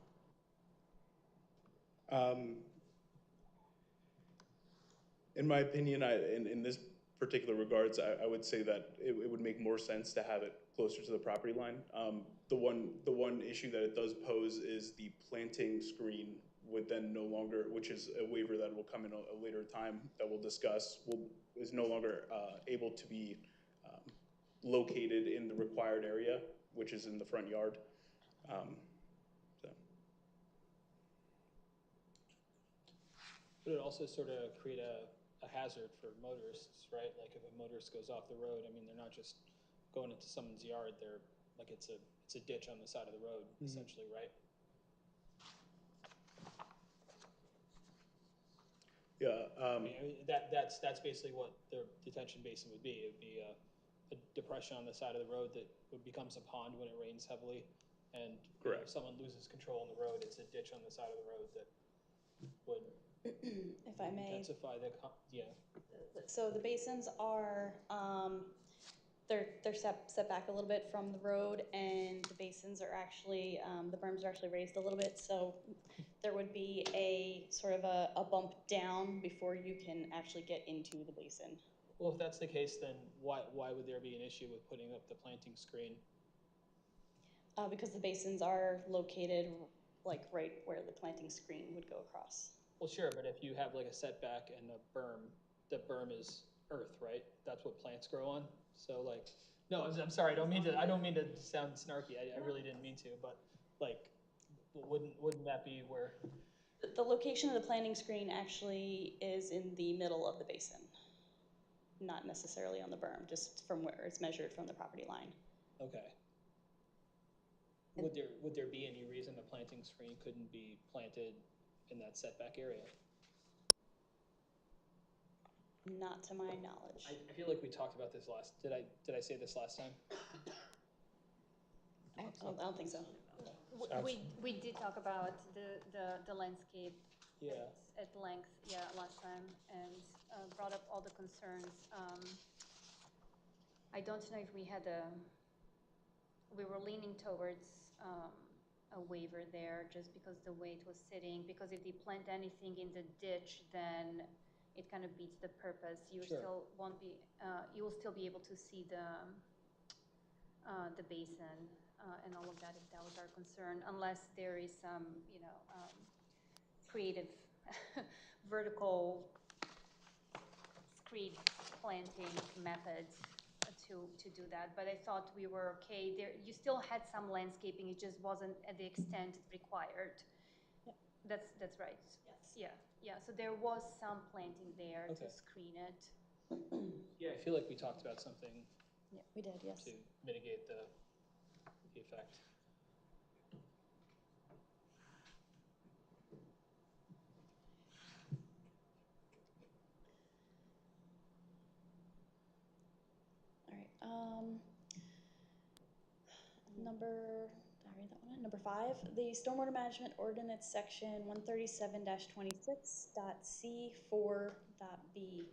In my opinion, in this particular regards, I would say that it would make more sense to have it closer to the property line. The one issue that it does pose is the planting screen would then no longer, which is a waiver that will come in a later time that we'll discuss, is no longer able to be located in the required area, which is in the front yard. But it also sort of create a hazard for motorists, right? Like if a motorist goes off the road, I mean, they're not just going into someone's yard, they're like, it's a ditch on the side of the road, essentially, right? Yeah. I mean, that's basically what their detention basin would be. It would be a depression on the side of the road that becomes a pond when it rains heavily. And if someone loses control on the road, it's a ditch on the side of the road that would If I may. intensify the, So the basins are, they're set back a little bit from the road, and the basins are actually, the berms are actually raised a little bit, so there would be a sort of a bump down before you can actually get into the basin. Well, if that's the case, then why would there be an issue with putting up the planting screen? Because the basins are located like right where the planting screen would go across. Well, sure, but if you have like a setback and a berm, the berm is earth, right? That's what plants grow on. So like, no, I'm sorry, I don't mean to sound snarky. I really didn't mean to, but like, wouldn't that be where? The location of the planting screen actually is in the middle of the basin, not necessarily on the berm, just from where it's measured from the property line. Okay. Would there be any reason a planting screen couldn't be planted in that setback area? Not to my knowledge. I feel like we talked about this last. Did I say this last time? I don't think so. We did talk about the landscape at length, last time, and brought up all the concerns. I don't know if we were leaning towards a waiver there just because the way it was sitting, because if they plant anything in the ditch, then it kind of beats the purpose. You still won't be, you will still be able to see the basin and all of that, if that was our concern, unless there is some, creative vertical screed planting methods to do that. But I thought we were okay there. You still had some landscaping, it just wasn't at the extent required. Yeah. That's right. Yes. Yeah, so there was some planting there to screen it. Yeah, I feel like we talked about something. Yeah, we did, yes. To mitigate the effect. All right. Number 5, the Stormwater Management Ordinance Section 137-26.C4.B.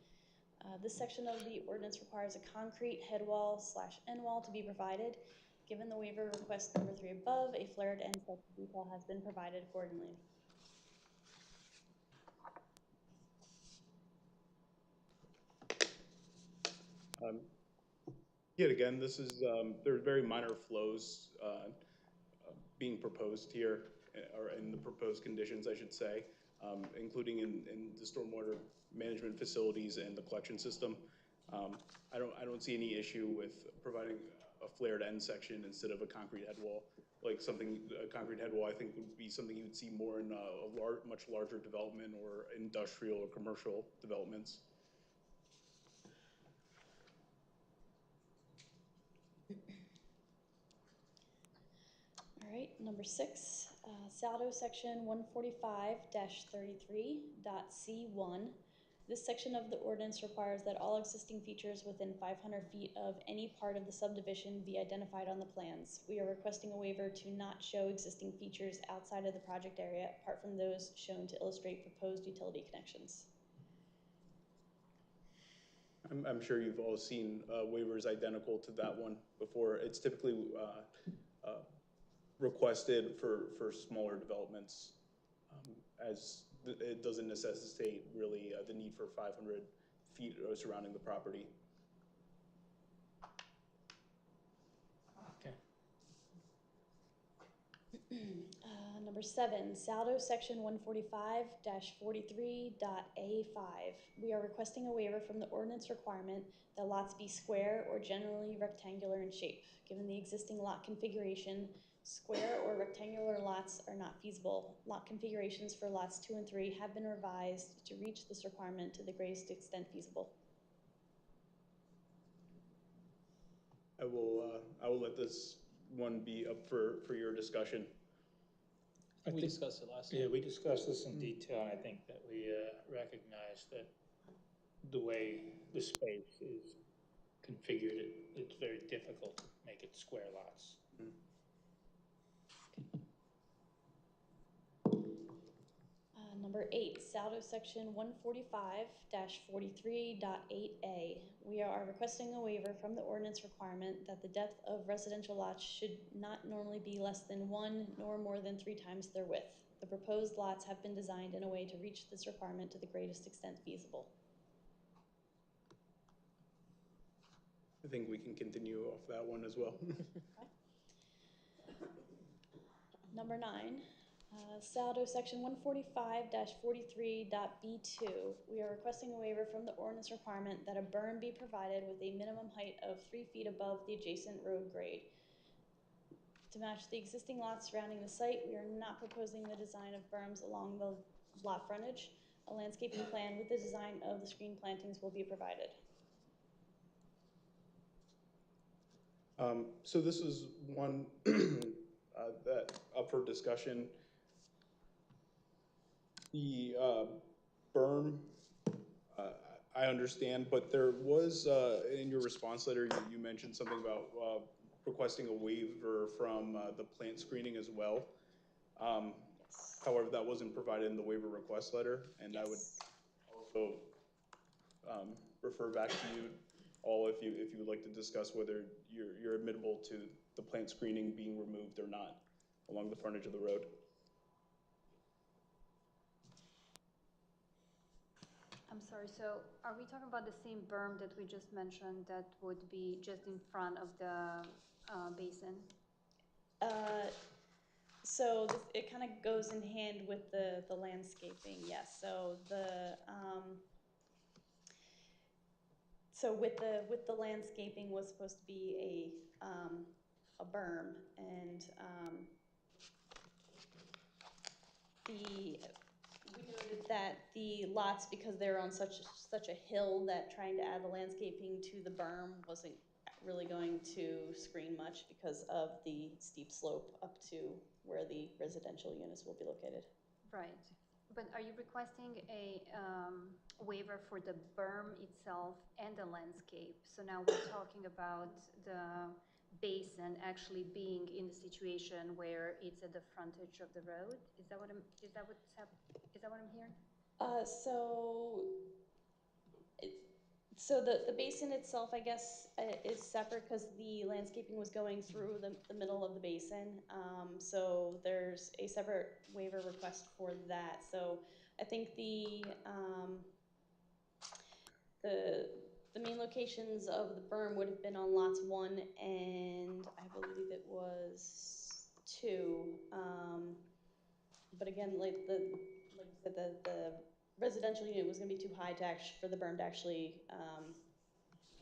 This section of the ordinance requires a concrete head wall / end wall to be provided. Given the waiver request number 3 above, a flared end section detail has been provided accordingly. Yet again, this is, there are very minor flows being proposed here, or in the proposed conditions, I should say, including in the stormwater management facilities and the collection system. I don't see any issue with providing a flared end section instead of a concrete head wall. Like a concrete head wall, I think would be something you would see more in a much larger development or industrial or commercial developments. right, number 6, Saldo section 145-33.C1. This section of the ordinance requires that all existing features within 500 feet of any part of the subdivision be identified on the plans. We are requesting a waiver to not show existing features outside of the project area, apart from those shown to illustrate proposed utility connections. I'm sure you've all seen waivers identical to that one before. It's typically requested for smaller developments, as it doesn't necessitate really the need for 500 feet surrounding the property. Okay. Number 7, Saldo section 145-43.A5. We are requesting a waiver from the ordinance requirement that lots be square or generally rectangular in shape. Given the existing lot configuration, square or rectangular lots are not feasible. Lot configurations for lots 2 and 3 have been revised to reach this requirement to the greatest extent feasible. I will let this one be up for your discussion. We discussed it last time. Yeah, we discussed this in detail, and I think that we recognize that the way the space is configured, it's very difficult to make it square lots. Number 8, Saldo section 145-43.8A. We are requesting a waiver from the ordinance requirement that the depth of residential lots should not normally be less than 1 nor more than 3 times their width. The proposed lots have been designed in a way to reach this requirement to the greatest extent feasible. I think we can continue off that one as well. Number 9, Saldo section 145-43.B2. We are requesting a waiver from the ordinance requirement that a berm be provided with a minimum height of 3 feet above the adjacent road grade. To match the existing lots surrounding the site, we are not proposing the design of berms along the lot frontage. A landscaping plan with the design of the screen plantings will be provided. So this is one that up for discussion. The berm, I understand, but there was in your response letter you mentioned something about requesting a waiver from the plant screening as well. However, that wasn't provided in the waiver request letter, and I would also refer back to you all if you would like to discuss whether you're admittable to the plant screening being removed or not along the frontage of the road. I'm sorry, so are we talking about the same berm that we just mentioned that would be just in front of the basin? So it kind of goes in hand with the landscaping, yes. So with the landscaping was supposed to be a berm, and we noted that the lots, because they're on such a hill, that trying to add the landscaping to the berm wasn't really going to screen much because of the steep slope up to where the residential units will be located. Right, but are you requesting a waiver for the berm itself and the landscape? So now we're talking about the basin actually being in the situation where it's at the frontage of the road. Is that what I'm hearing? So the basin itself, I guess, is separate because the landscaping was going through the middle of the basin. So there's a separate waiver request for that. So I think the main locations of the berm would have been on lots 1 and I believe it was 2. But again, like you said, the residential unit was going to be too high for the berm to actually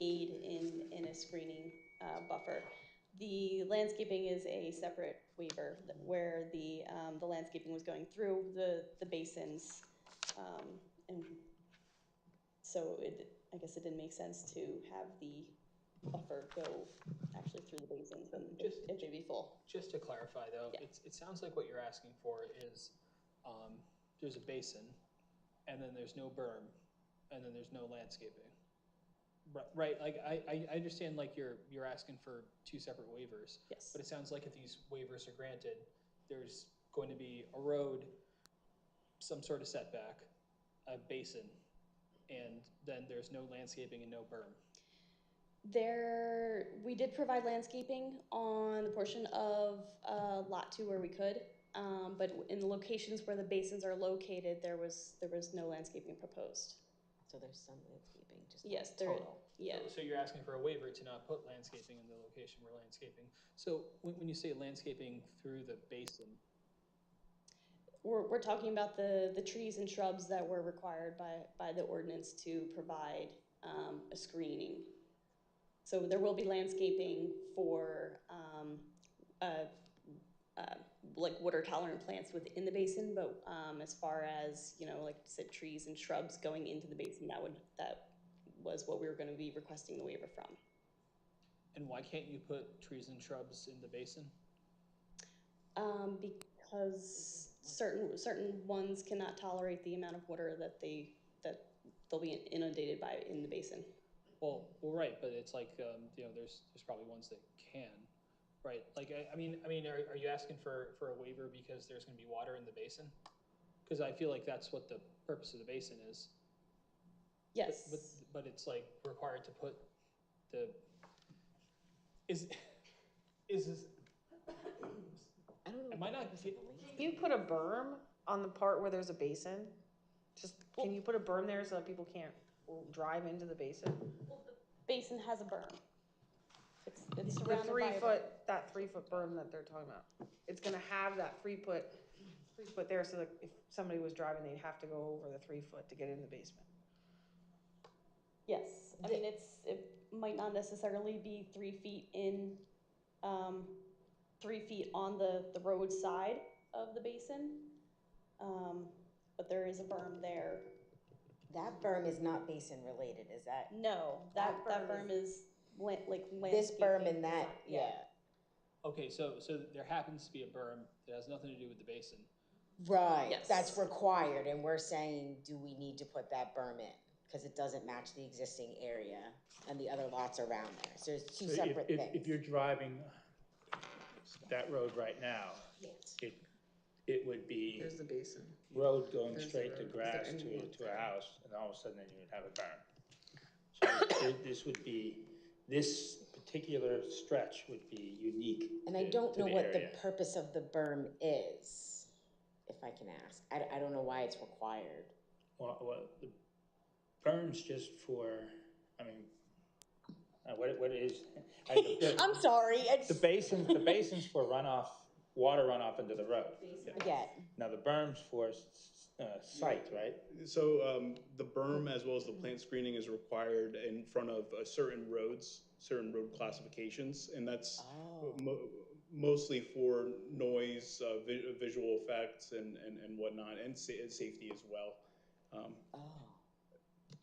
aid in a screening buffer. The landscaping is a separate waiver where the landscaping was going through the basins, and so I guess it didn't make sense to have the buffer go actually through the basins and Just- if they be full. Just to clarify though, Yeah. it sounds like what you're asking for is, there's a basin, and then there's no berm, and then there's no landscaping. Right, like, I understand like you're asking for two separate waivers. Yes. But it sounds like if these waivers are granted, there's going to be a road, some sort of setback, a basin, and then there's no landscaping and no berm. We did provide landscaping on the portion of lot 2 where we could, but in the locations where the basins are located, there was no landscaping proposed. So there's some landscaping, just Yes, not there. total. Yeah. So you're asking for a waiver to not put landscaping in the location where landscaping. So when you say landscaping through the basin, We're talking about the trees and shrubs that were required by the ordinance to provide a screening. So there will be landscaping for like water tolerant plants within the basin, but as far as, you know, like I said, trees and shrubs going into the basin, that was what we were going to be requesting the waiver from. and why can't you put trees and shrubs in the basin? Because certain ones cannot tolerate the amount of water that they'll be inundated by in the basin. Well, right, but it's like, you know, there's probably ones that can, right? Like, I mean, are you asking for a waiver because there's gonna be water in the basin? Because I feel like that's what the purpose of the basin is. Yes. But it's like required to put the, is this, I don't know. am I not, Can you put a berm on the part where there's a basin? Can you put a berm there so that people can't drive into the basin? Basin has a berm. It's The surrounded by a berm. that 3 foot berm that they're talking about. It's gonna have that 3 foot there, so that if somebody was driving, they'd have to go over the 3 foot to get in the basement. Yes, I mean, it might not necessarily be 3 feet in, 3 feet on the road side of the basin, but there is a berm there. That berm is not basin related, is that? No, that berm is like landscaping. This berm and that, yeah. okay, so there happens to be a berm that has nothing to do with the basin. Right, Yes. that's required, and we're saying, do we need to put that berm in? Because it doesn't match the existing area and the other lots around there, so it's two So separate things. if you're driving that road right now, it would be There's the basin. road going There's the straight to road. Is grass there anyone to a house, and all of a sudden then you would have a berm. So this would be, this particular stretch would be unique And I don't know the what the area. purpose of the berm is, if I can ask. I don't know why it's required. Well, the berm's just for, I mean, what it is. I'm sorry, The basin's for runoff, water runoff into the road. Yeah. Now the berm's for site, right? So the berm as well as the plant screening is required in front of certain roads, certain road classifications, and that's mostly for noise, visual effects, and whatnot, and safety as well.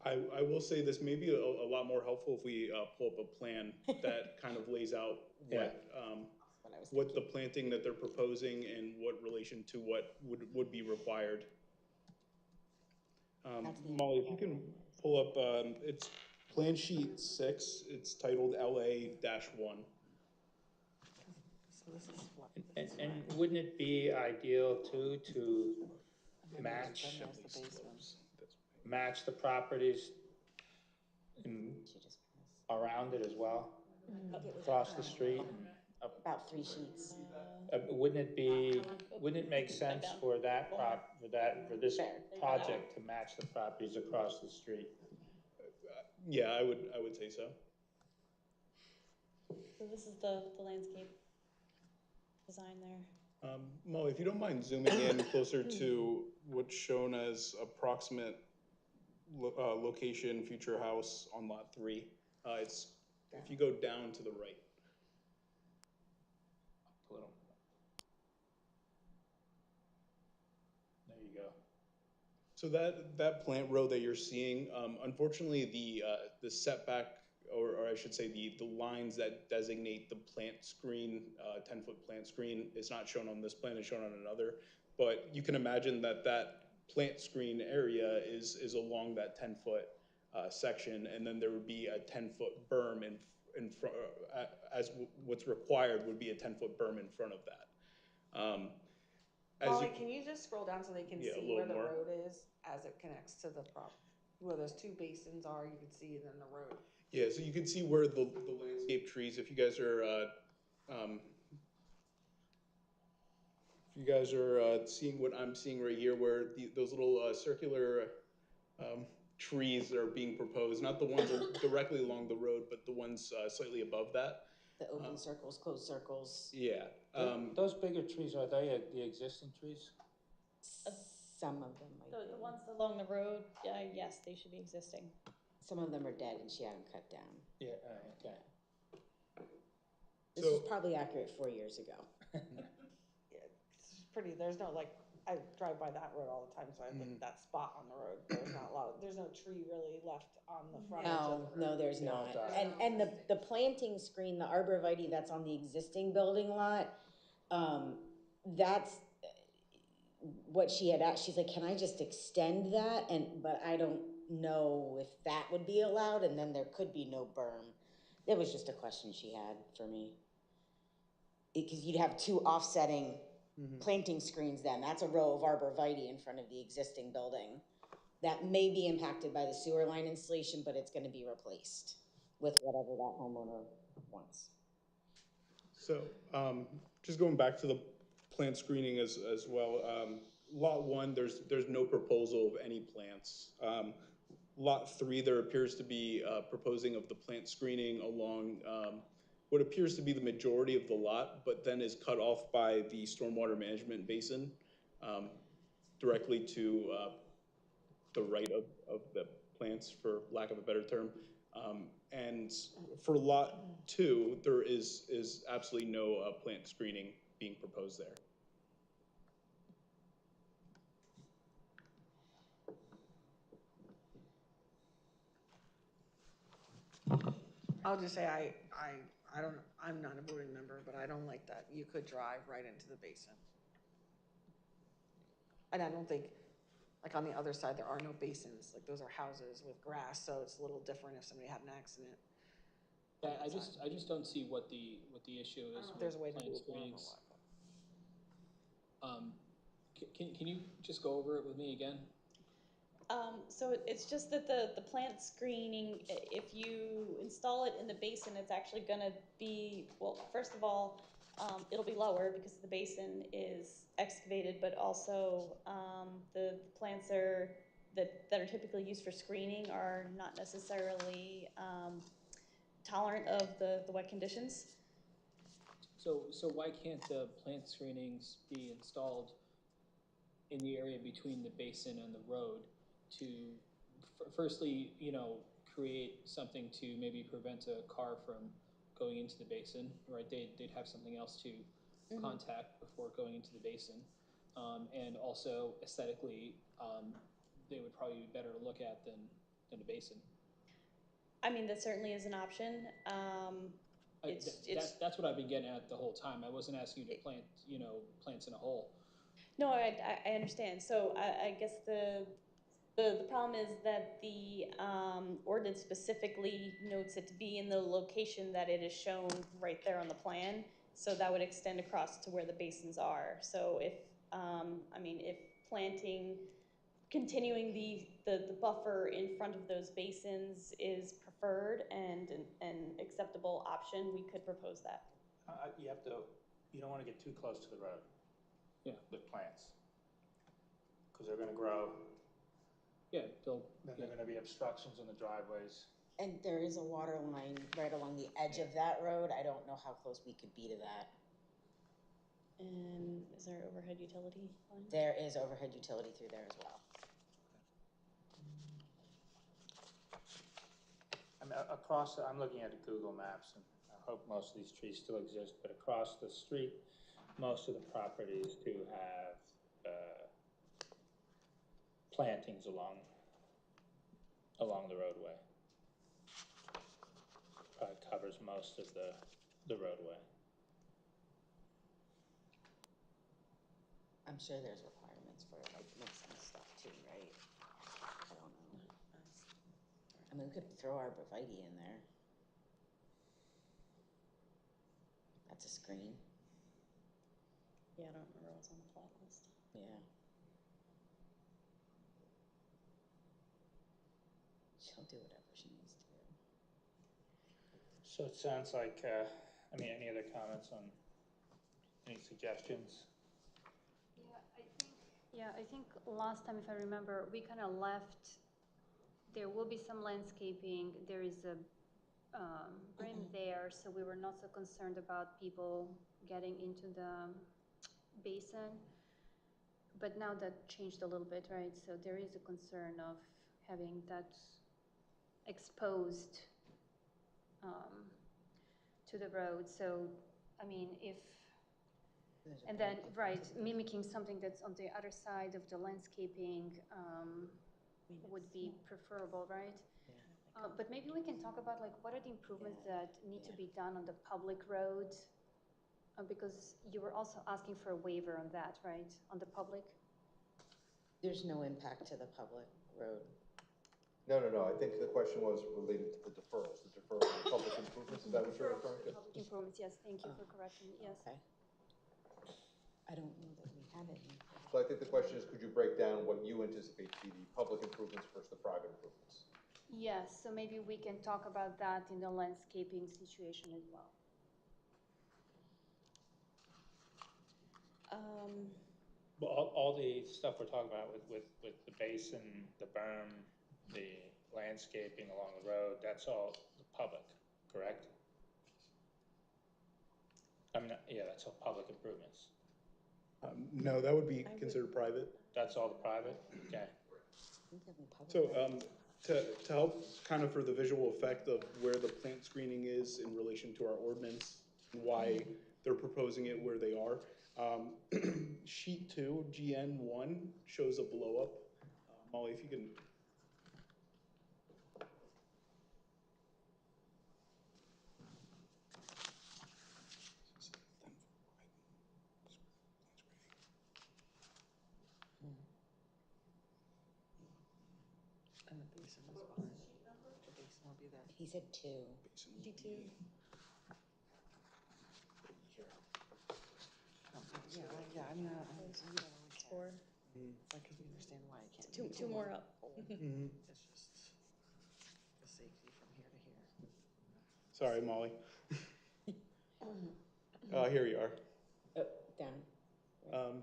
I will say this may be a lot more helpful if we pull up a plan that kind of lays out what the planting that they're proposing and what relation to what would be required. Molly, if you can pull up, it's plan sheet 6, it's titled LA-1. So this is what. And wouldn't it be ideal too to match the properties around it as well? Across the street? About 3 sheets. Wouldn't it make sense for this project to match the properties across the street? Yeah, I would say so. So this is the landscape design there. Molly, if you don't mind zooming in closer to what's shown as approximate location, future house on lot 3. It's, if you go down to the right. A little. There you go. So that plant row that you're seeing, unfortunately, the setback or I should say the lines that designate the plant screen, 10-foot plant screen is not shown on this plan, it's shown on another. But you can imagine that plant screen area is along that 10-foot section, and then there would be a 10-foot berm in front, what's required would be a 10-foot berm in front of that. Molly, can you just scroll down so they can Yeah, a see little where the more. road is as it connects to the where those two basins are, you can see then the road. Yeah, so you can see where the landscape trees, if you guys are seeing what I'm seeing right here, where those little circular trees are being proposed, not the ones directly along the road, but the ones slightly above that. The open circles, closed circles. Yeah. Those bigger trees, are they the existing trees? Some of them might The be. ones along the road, yes, they should be existing. Some of them are dead and she had them cut down. Yeah, okay. This was probably accurate 4 years ago. Yeah, it's pretty, there's no I drive by that road all the time, so I look at that spot on the road. There's not there's no tree really left on the front edge of the road. No, there's not. And the planting screen, the arborvitae that's on the existing building lot, that's what she had asked. She's like, can I just extend that? But I don't know if that would be allowed, and then there could be no berm. That was just a question she had for me. Because you'd have two offsetting planting screens then. That's a row of arborvitae in front of the existing building. That may be impacted by the sewer line installation, but it's going to be replaced with whatever that homeowner wants. So just going back to the plant screening as well, lot 1, there's no proposal of any plants. Lot 3, there appears to be proposing of the plant screening along what appears to be the majority of the lot, but then is cut off by the stormwater management basin directly to the right of the plants, for lack of a better term. And for lot 2, there is absolutely no plant screening being proposed there. I'll just say I'm not a voting member, but I don't like that. You could drive right into the basin. And I don't think, like on the other side, there are no basins. Like those are houses with grass, so it's a little different if somebody had an accident. Yeah, I just don't see what the issue is with There's a way to plant do it or screenings. what. Can you just go over it with me again? So it's just that the plant screening, if you install it in the basin, it's actually gonna be, well, first of all, it'll be lower because the basin is excavated, but also the plants that are typically used for screening are not necessarily tolerant of the wet conditions. So why can't the plant screenings be installed in the area between the basin and the road to firstly, create something to maybe prevent a car from going into the basin, right? They'd have something else to contact before going into the basin. And also aesthetically, they would probably be better to look at than a basin. I mean, that certainly is an option. That's what I've been getting at the whole time. I wasn't asking you to plant, plants in a hole. No, I understand. So I guess the problem is that the ordinance specifically notes it to be in the location that it is shown right there on the plan. So that would extend across to where the basins are. So if, if planting, continuing the buffer in front of those basins is preferred and an acceptable option, we could propose that. You don't want to get too close to the road. Yeah. With plants. Because they're going to grow. Yeah, then there are going to be obstructions in the driveways. And there is a water line right along the edge of that road. I don't know how close we could be to that. And is there overhead utility line? There is overhead utility through there as well. I mean, I'm looking at Google Maps, and I hope most of these trees still exist, but across the street, most of the properties do have plantings along the roadway. most of the roadway. I'm sure there's requirements for like mixing stuff too, right? I don't know. I mean, we could throw arborvitae in there. That's a screen. Yeah, I don't remember what's on the flat list. Yeah. She'll do whatever she needs to do. So it sounds like, I mean, any other comments on, any suggestions? Yeah, I think last time, if I remember, we kind of left, there will be some landscaping, there is a brim there, so we were not so concerned about people getting into the basin. But now that changed a little bit, right? So there is a concern of having that exposed to the road. So, I mean, if, and then, right, mimicking something that's on the other side of the landscaping would be preferable, right? But maybe we can talk about like what are the improvements that need to be done on the public road? Because you were also asking for a waiver on that, right? On the public? There's no impact to the public road. No, I think the question was related to the deferrals, the deferral of public improvements, is that what you're referring to? Public improvements, yes, thank you for correcting me, yes. Okay. I don't know that we have any. So I think the question is, could you break down what you anticipate to be the public improvements versus the private improvements? Yes, so maybe we can talk about that in the landscaping situation as well. Well, all the stuff we're talking about with the basin, the berm, the landscaping along the road, that's all the public, correct? I mean, yeah, that's all public improvements. No, that would be considered private. That's all the private? Okay. So to help kind of for the visual effect of where the plant screening is in relation to our ordinance, and why they're proposing it where they are. Sheet 2, GN1, shows a blow up. Molly, if you can. And the basin is behind. The basin will be there. He said 2. D2. Yeah, I mean, I don't really care. 4. It's like, 'cause we understand why I can't. Two more up. It's just the safety from here to here. Sorry, Molly. Here you are. Oh, down.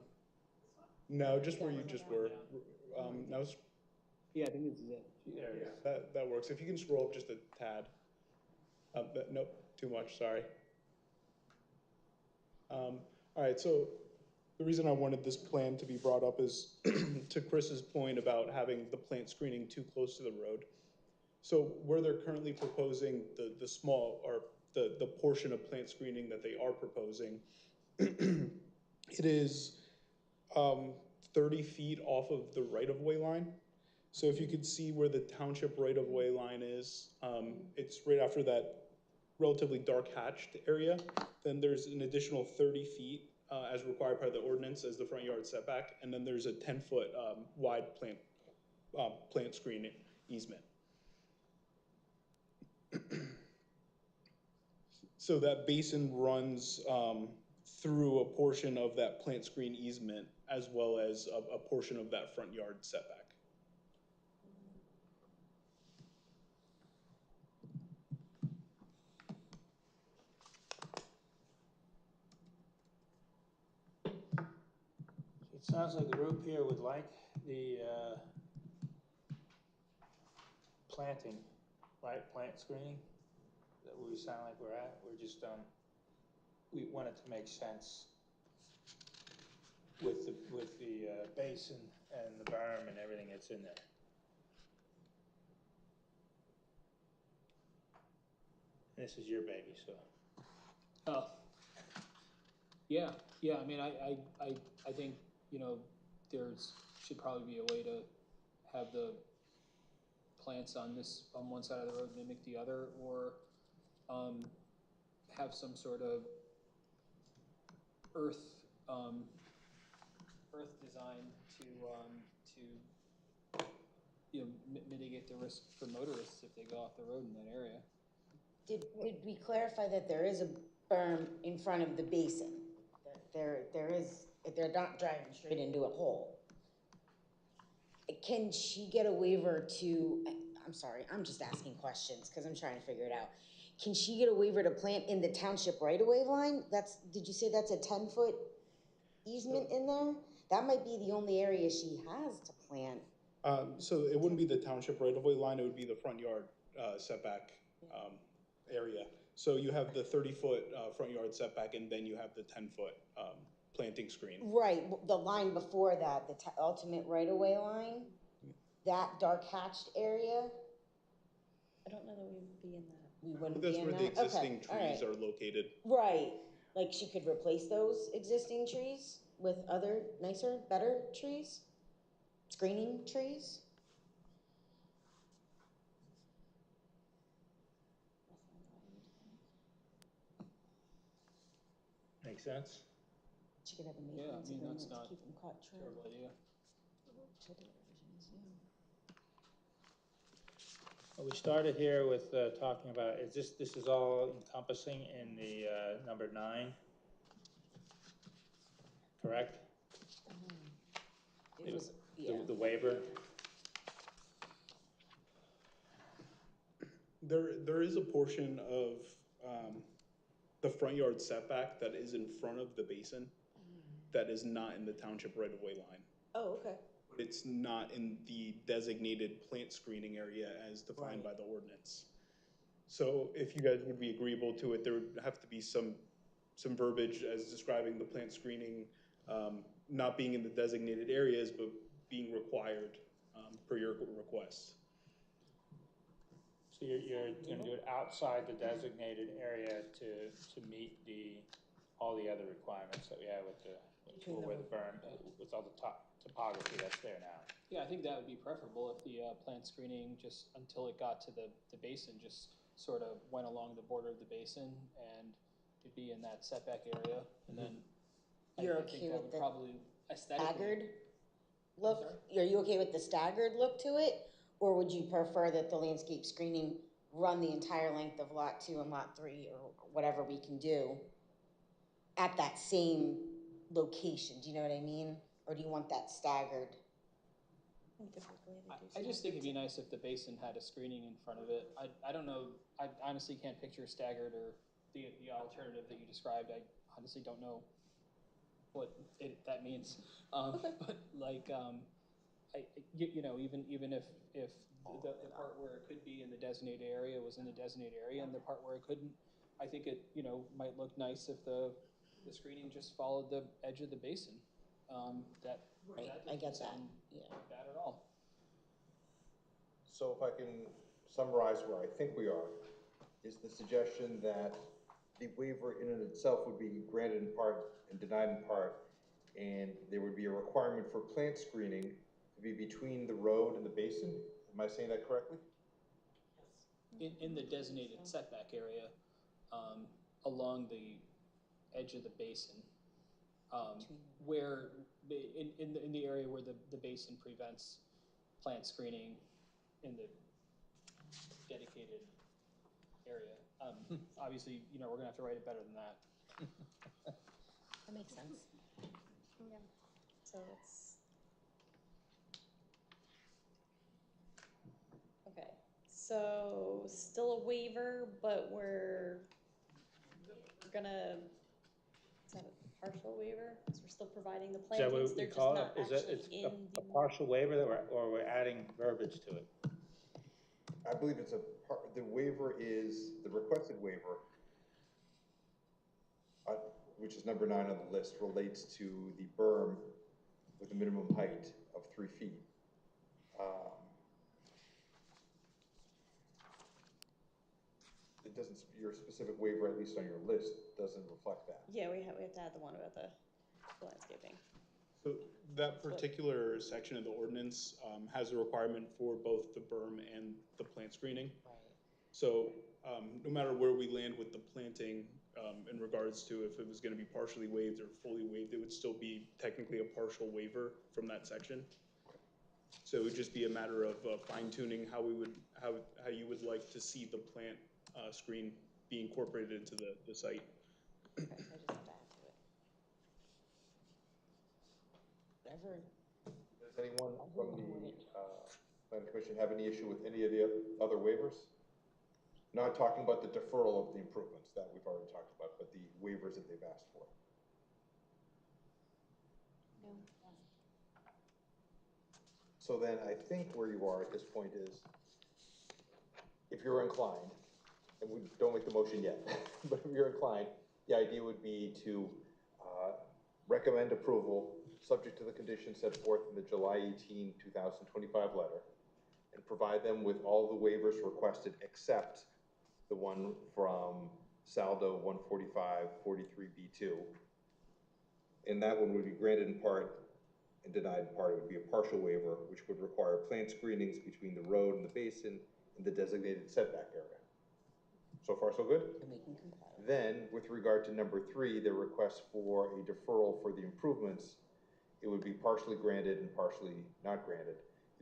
No, just where you just were. No, Yeah, I think this is it. There it is. that works. If you can scroll up just a tad. Nope, too much, sorry. All right, so the reason I wanted this plan to be brought up is to Chris's point about having the plant screening too close to the road. So where they're currently proposing the small, or the portion of plant screening that they are proposing, it is 30 feet off of the right-of-way line. So if you could see where the township right-of-way line is, it's right after that relatively dark hatched area. Then there's an additional 30 feet as required by the ordinance as the front yard setback. And then there's a 10-foot wide plant screen easement. So that basin runs through a portion of that plant screen easement as well as a portion of that front yard setback. It sounds like the group here would like the planting, right? Plant screening. That we sound like we're at. We're just we want it to make sense with the basin and the berm and everything that's in there. This is your baby, so. Oh. Yeah, I mean, I think, you know, there's, should probably be a way to have the plants on one side of the road mimic the other, or have some sort of earth, earth design to, you know, mitigate the risk for motorists if they go off the road in that area. Did we clarify that there is a berm in front of the basin? That there is, they're not driving straight into a hole? Can she get a waiver to, I'm sorry, I'm just asking questions because I'm trying to figure it out. Can she get a waiver to plant in the township right-of-way line? Did you say that's a 10-foot easement in there? That might be the only area she has to plant. So it wouldn't be the township right-of-way line, it would be the front yard setback area. So you have the 30-foot front yard setback, and then you have the 10-foot planting screen. Right, the line before that, the ultimate right-of-way line, that dark hatched area? I don't know that we would be in that. We wouldn't That's be in where that? the existing Okay, all trees right. are located. Right, like she could replace those existing trees with other nicer, better trees? Screening trees? Make sense? She could have a Yeah, I maintenance mean, agreement that's to not keep them cut a trim. terrible idea. Well, we started here with talking about, this is all encompassing in the number 9, correct? It was, yeah. The waiver? There is a portion of the front yard setback that is in front of the basin that is not in the township right-of-way line. Oh, okay. But it's not in the designated plant screening area as defined by Right. the ordinance. So if you guys would be agreeable to it, there would have to be some verbiage as describing the plant screening not being in the designated areas, but being required per your request. So you're gonna do it outside the designated area to meet all the other requirements that we have with the berm, with all the topography that's there now. Yeah, I think that would be preferable if the plant screening just, until it got to the basin, just sort of went along the border of the basin and it'd be in that setback area, and then I You're think okay that with would the probably aesthetically. staggered look? Are you okay with the staggered look to it? Or would you prefer that the landscape screening run the entire length of lot 2 and lot 3, or whatever we can do at that same location? Do you know what I mean? Or do you want that staggered? I just think it'd be nice if the basin had a screening in front of it. I don't know, I honestly can't picture staggered or the alternative that you described. I honestly don't know what that means. But like, you know, even if the part where it could be in the designated area was in the designated area, and the part where it couldn't, I think it, you know, might look nice if the screening just followed the edge of the basin. Right, I get that, yeah. Not bad at all. So if I can summarize where I think we are, is the suggestion that the waiver in and itself would be granted in part and denied in part, and there would be a requirement for plant screening to be between the road and the basin? Am I saying that correctly? In the designated setback area, along the edge of the basin, where in the area where the basin prevents plant screening in the dedicated area. Obviously, you know, we're gonna have to write it better than that. That makes sense. Yeah, so it's. Okay, so still a waiver, but we're gonna, is that a partial waiver? Because we're still providing the Is that what plantings, we they're just call not it? Is it, actually it's in a partial waiver that we're adding verbiage to it? I believe it's the waiver is, the requested waiver, which is number 9 on the list, relates to the berm with a minimum height of 3 feet. It doesn't, your specific waiver, at least on your list, doesn't reflect that. Yeah, we have to add the one about the landscaping. So that particular section of the ordinance has a requirement for both the berm and the plant screening. Right. So no matter where we land with the planting, in regards to if it was gonna be partially waived or fully waived, it would still be technically a partial waiver from that section. So it would just be a matter of fine tuning how you would like to see the plant screen be incorporated into the site. Okay, so I just have to add to it. Whatever. Does anyone from the planning commission have any issue with any of the other waivers? Not talking about the deferral of the improvements that we've already talked about, but the waivers that they've asked for. No. So then I think where you are at this point is, if you're inclined, and we don't make the motion yet, but if you're inclined, the idea would be to recommend approval, subject to the conditions set forth in the July 18, 2025 letter, and provide them with all the waivers requested except the one from Saldo 145-43B2. And that one would be granted in part and denied in part. It would be a partial waiver, which would require plant screenings between the road and the basin and the designated setback area. So far, so good? Then, with regard to number 3, the request for a deferral for the improvements, it would be partially granted and partially not granted.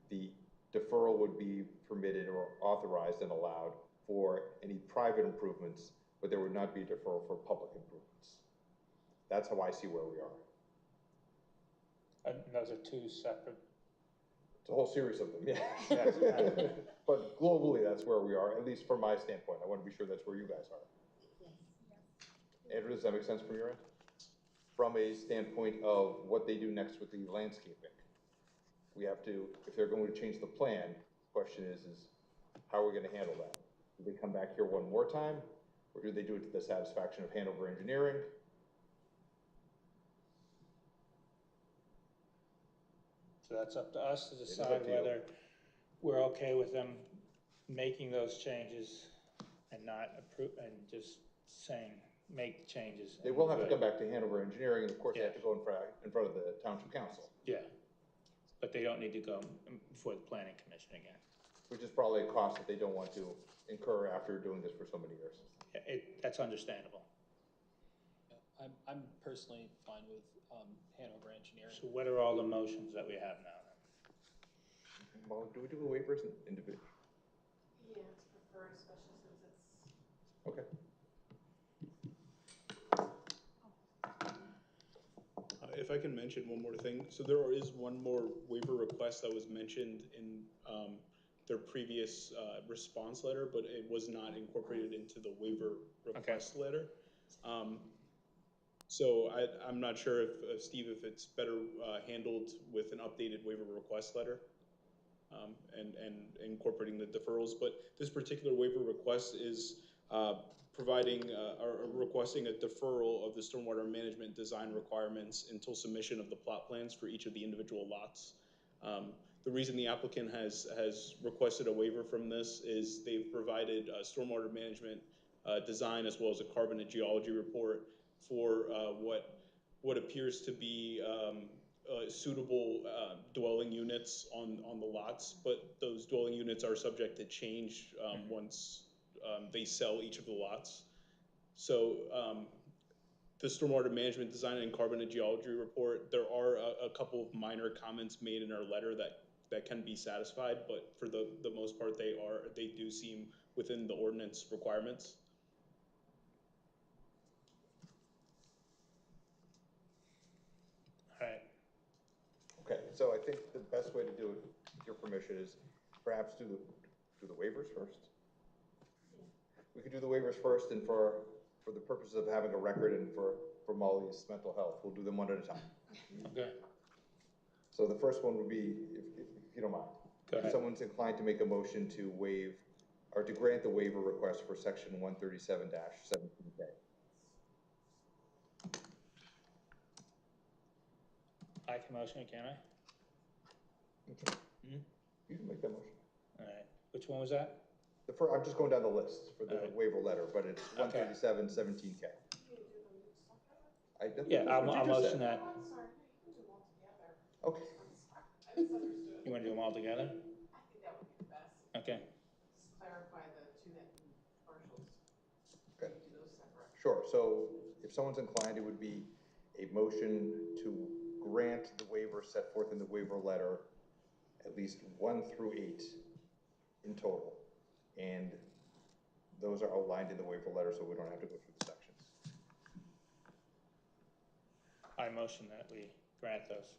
The deferral would be permitted or authorized and allowed for any private improvements, but there would not be a deferral for public improvements. That's how I see where we are. And those are two separate. It's a whole series of them, yeah. Yes. But globally, that's where we are, at least from my standpoint. I want to be sure that's where you guys are. Andrew, does that make sense from your end? From a standpoint of what they do next with the landscaping, we have to, if they're going to change the plan, the question is how are we going to handle that? Do they come back here one more time, or do they do it to the satisfaction of Hanover Engineering? So that's up to us to up decide to you. whether we're okay with them making those changes and not approve, and just saying, make changes. They will have to come back to Hanover Engineering, and of course, they have to go in front of the township council. Yeah, but they don't need to go before the planning commission again. Which is probably a cost that they don't want to incur after doing this for so many years. That's understandable. Yeah, I'm personally fine with Hanover Engineering. So what are all the motions that we have now then? Well, do we do the waivers individually? Yeah, it's preferred, especially since it's. Okay. If I can mention one more thing, so there is one more waiver request that was mentioned in their previous response letter, but it was not incorporated into the waiver request letter. So I'm not sure if, Steve, if it's better handled with an updated waiver request letter and incorporating the deferrals, but this particular waiver request is providing or requesting a deferral of the stormwater management design requirements until submission of the plot plans for each of the individual lots. The reason the applicant has requested a waiver from this is they've provided a stormwater management design as well as a carbon and geology report for what appears to be suitable dwelling units on the lots, but those dwelling units are subject to change once they sell each of the lots. So the stormwater management design and carbon and geology report, there are a couple of minor comments made in our letter that can be satisfied, but for the most part, they do seem within the ordinance requirements. All right. Okay, so I think the best way to do it, with your permission, is perhaps do the waivers first. We could do the waivers first, and for the purposes of having a record and for Molly's mental health, we'll do them one at a time. Okay. So the first one would be, if you don't mind, Go ahead. if someone's inclined to make a motion to waive or to grant the waiver request for section 137-17K. I can motion it, can I? Okay. You can make that motion. All right. Which one was that? I'm just going down the list for the waiver letter, but it's 137-17K. Yeah, I'll motion that. Oh, I'm sorry, no, you can do them all together. Okay. I misunderstood. You want to do them all together? I think that would be the best. Okay. Just clarify the two that need partial Sure, so if someone's inclined, it would be a motion to grant the waiver set forth in the waiver letter, at least 1 through 8 in total. And those are outlined in the waiver letter, so we don't have to go through the sections. I motion that we grant those.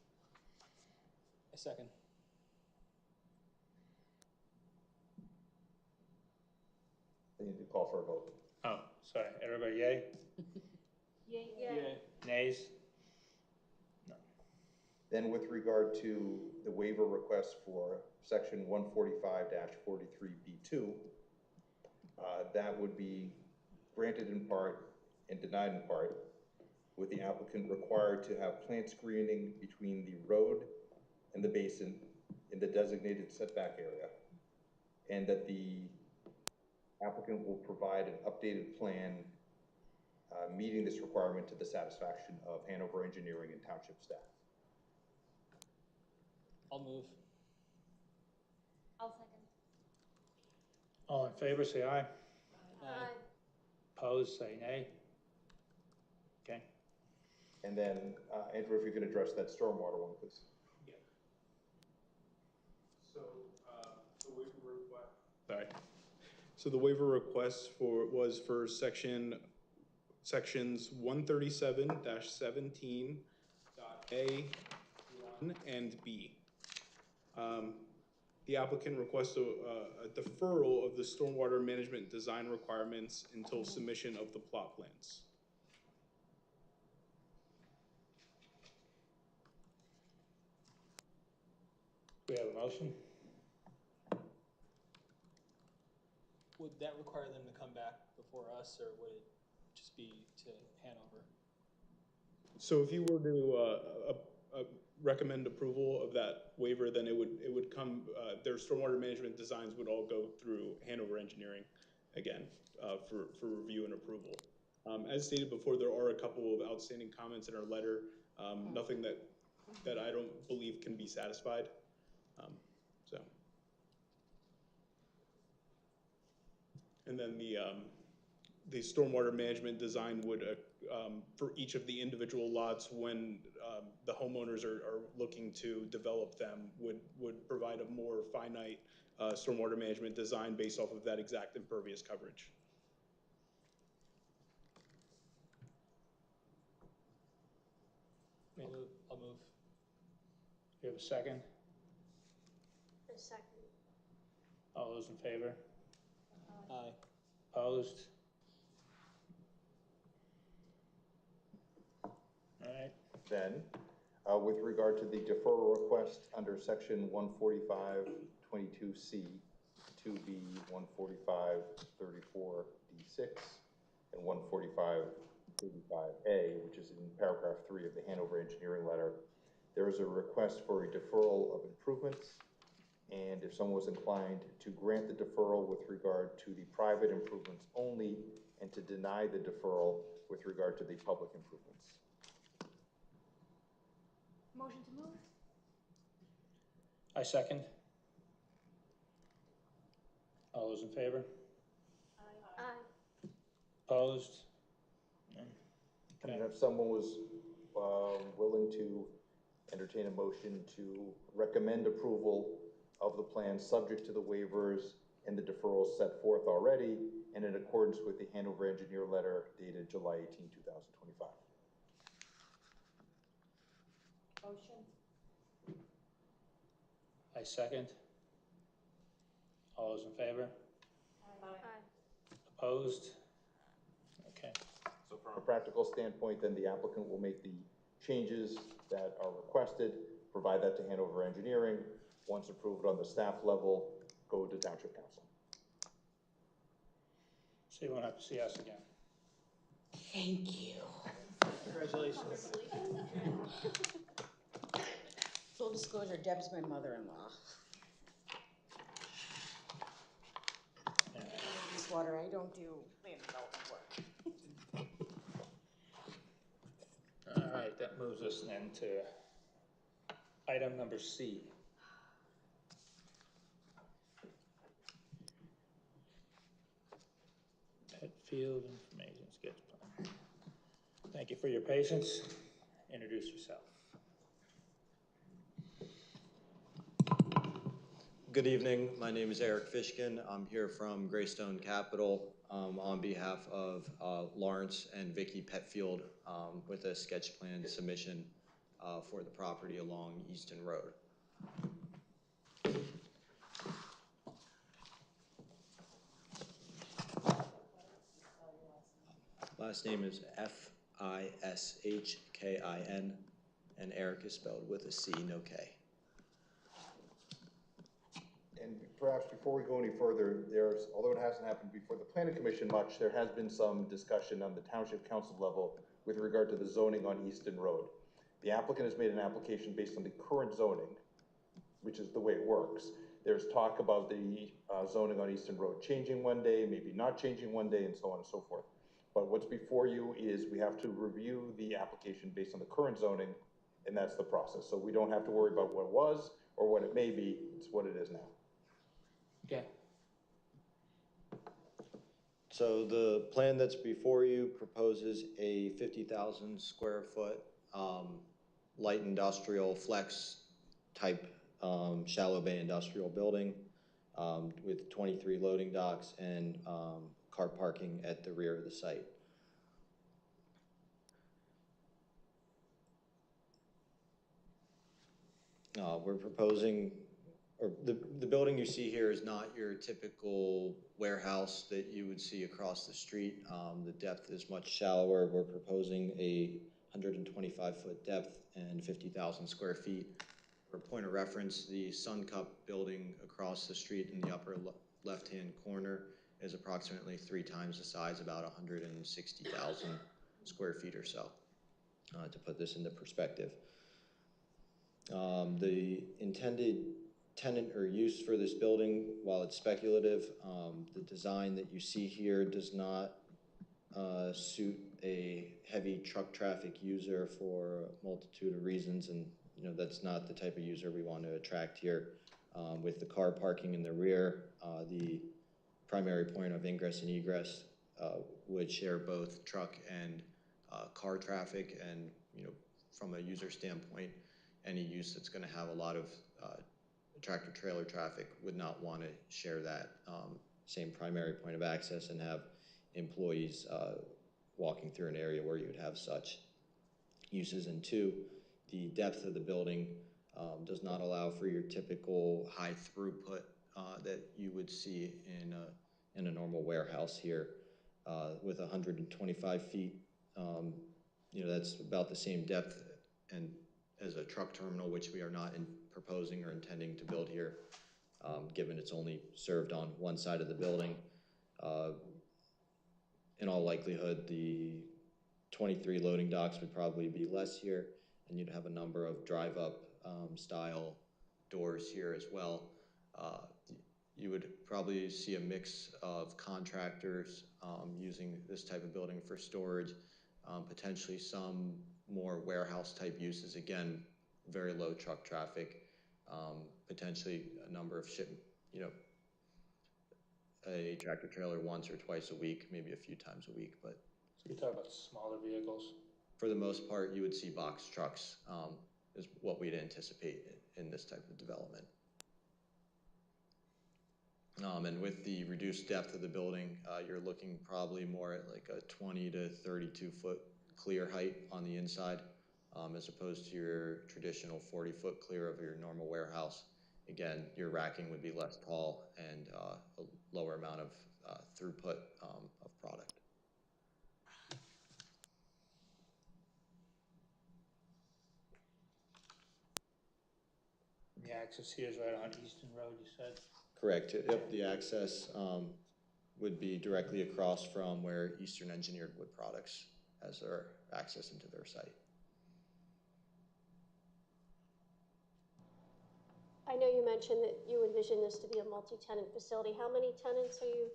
A second. I need to call for a vote. Oh, sorry, everybody yay? Yay. Nays? Then with regard to the waiver request for section 145-43B2, that would be granted in part and denied in part, with the applicant required to have plant screening between the road and the basin in the designated setback area, and that the applicant will provide an updated plan meeting this requirement to the satisfaction of Hanover Engineering and Township staff. I'll move. I'll second. All in favor, say aye. Aye. Opposed, say nay. Okay. And then, Andrew, if you can address that stormwater one, please. Yeah. So, the waiver request. Sorry. So the waiver request was for sections 137-17.A1 and B. The applicant requests a deferral of the stormwater management design requirements until submission of the plot plans. We have a motion? Would that require them to come back before us, or would it just be to Hanover? So if you were to recommend approval of that waiver, then it would come, their stormwater management designs would all go through Hanover Engineering again for review and approval. As stated before, there are a couple of outstanding comments in our letter, nothing that I don't believe can be satisfied. And then the stormwater management design would, for each of the individual lots, when the homeowners are looking to develop them, would provide a more finite stormwater management design based off of that exact impervious coverage. I'll move. You have a second? A second. All those in favor? Aye. Opposed? All right. Then, with regard to the deferral request under section 145-22C, 2B, 145-34D6, and 145-35A, which is in paragraph 3 of the Hanover Engineering letter, there is a request for a deferral of improvements. And if someone was inclined to grant the deferral with regard to the private improvements only, and to deny the deferral with regard to the public improvements. Motion to move? I second. All those in favor? Aye. Opposed? And if someone was willing to entertain a motion to recommend approval of the plan subject to the waivers and the deferrals set forth already, and in accordance with the Hanover Engineer letter dated July 18, 2025. Motion. I second. All those in favor? Aye. Opposed? Okay. So from a practical standpoint, then the applicant will make the changes that are requested, provide that to Hanover Engineering. Once approved on the staff level, go to Township Council. So you won't have to see us again. Thank you. Congratulations. Full disclosure, Deb's my mother-in-law. Water, I don't do land development work. All right, that moves us then to item number C. Pet field information sketch plan. Thank you for your patience. Introduce yourself. Good evening. My name is Eric Fishkin. I'm here from Greystone Capital on behalf of Lawrence and Vicky Petfield with a sketch plan submission for the property along Easton Road. Last name is Fishkin, and Eric is spelled with a C, no K. And perhaps before we go any further, although it hasn't happened before the planning commission much, there has been some discussion on the township council level with regard to the zoning on Easton Road. The applicant has made an application based on the current zoning, which is the way it works. There's talk about the zoning on Easton Road changing one day, maybe not changing one day, and so on and so forth. But what's before you is we have to review the application based on the current zoning, and that's the process. So we don't have to worry about what it was or what it may be, it's what it is now. Okay. So the plan that's before you proposes a 50,000 square foot light industrial flex type shallow bay industrial building with 23 loading docks and car parking at the rear of the site. We're proposing, or the building you see here is not your typical warehouse that you would see across the street. The depth is much shallower. We're proposing a 125-foot depth and 50,000 square feet. For point of reference, the Sun Cup building across the street in the upper left-hand corner is approximately 3 times the size, about 160,000 square feet or so, to put this into perspective. The intended tenant or use for this building, while it's speculative, the design that you see here does not suit a heavy truck traffic user for a multitude of reasons, and that's not the type of user we want to attract here. With the car parking in the rear, the primary point of ingress and egress would share both truck and car traffic, and from a user standpoint, any use that's going to have a lot of tractor trailer traffic would not want to share that same primary point of access and have employees walking through an area where you would have such uses. And 2, the depth of the building does not allow for your typical high throughput that you would see in a normal warehouse here. With 125 feet, that's about the same depth and as a truck terminal, which we are not proposing or intending to build here, given it's only served on one side of the building. In all likelihood, the 23 loading docks would probably be less here, and you'd have a number of drive-up style doors here as well. You would probably see a mix of contractors using this type of building for storage, potentially some more warehouse type uses, again, very low truck traffic, potentially a number of a tractor trailer once or twice a week, maybe a few times a week. But so you're talking about smaller vehicles? For the most part, you would see box trucks is what we'd anticipate in this type of development. And with the reduced depth of the building, you're looking probably more at like a 20 to 32 foot clear height on the inside, as opposed to your traditional 40-foot clear of your normal warehouse. Again, your racking would be less tall and a lower amount of throughput of product. The access here is right on Easton Road, you said? Correct. Yep, the access would be directly across from where Eastern Engineered Wood Products has their access into their site. I know you mentioned that you envision this to be a multi-tenant facility. How many tenants are you?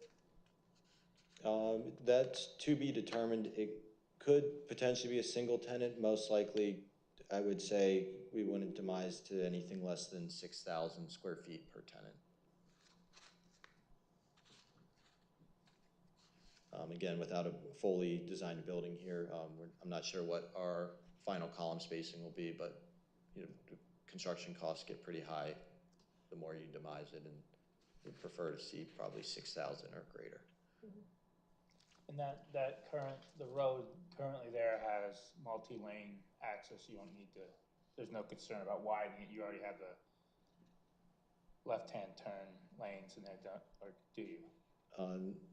That's to be determined. It could potentially be a single tenant. Most likely, I would say we wouldn't demise to anything less than 6,000 square feet per tenant. Again, without a fully designed building here, I'm not sure what our final column spacing will be, but the construction costs get pretty high the more you demise it, and we prefer to see probably 6,000 or greater. And the road currently there has multi-lane access, you don't need to, there's no concern about widening it, you already have the left-hand turn lanes in there, or do you?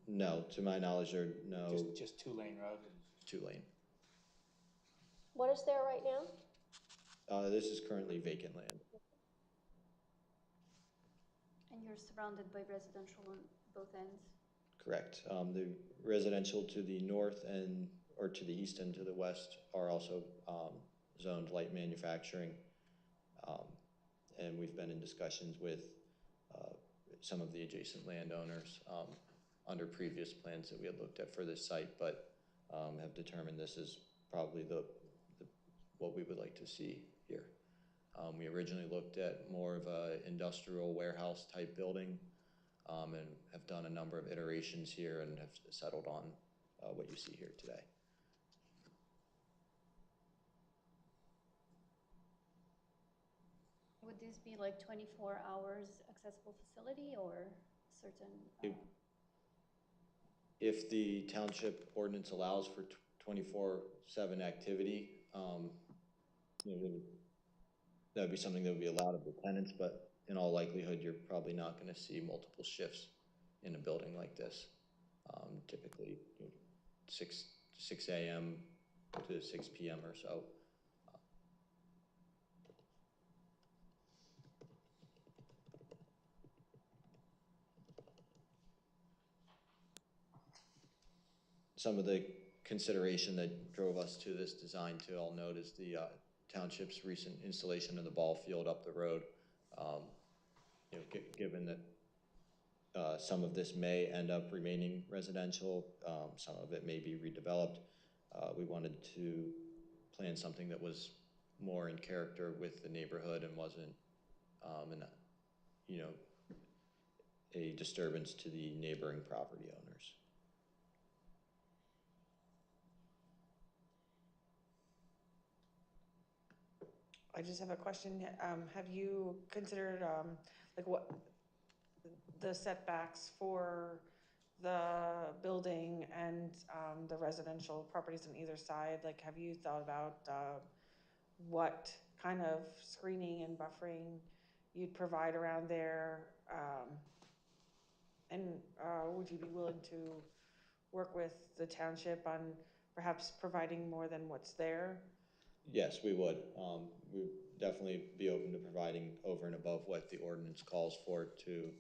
No, to my knowledge, there are no. Just two-lane road? Two-lane. What is there right now? This is currently vacant land. And you're surrounded by residential on both ends? Correct. The residential to the north and, or to the east and to the west are also zoned light manufacturing. And we've been in discussions with some of the adjacent landowners under previous plans that we had looked at for this site, but have determined this is probably what we would like to see here. We originally looked at more of a industrial warehouse type building, and have done a number of iterations here and have settled on what you see here today. Would this be like 24 hours accessible facility or certain? If the township ordinance allows for 24/7 activity, that would be something that would be allowed of the tenants, but in all likelihood, you're probably not going to see multiple shifts in a building like this. Typically 6 a.m. to 6 p.m. or so. Some of the consideration that drove us to this design, too, I'll note, is the township's recent installation of the ball field up the road. Given that some of this may end up remaining residential, some of it may be redeveloped, we wanted to plan something that was more in character with the neighborhood and wasn't, a disturbance to the neighboring property owners. I just have a question. Have you considered like what the setbacks for the building and the residential properties on either side? Like, have you thought about what kind of screening and buffering you'd provide around there? And would you be willing to work with the township on perhaps providing more than what's there? Yes, we would. We'd definitely be open to providing over and above what the ordinance calls for to,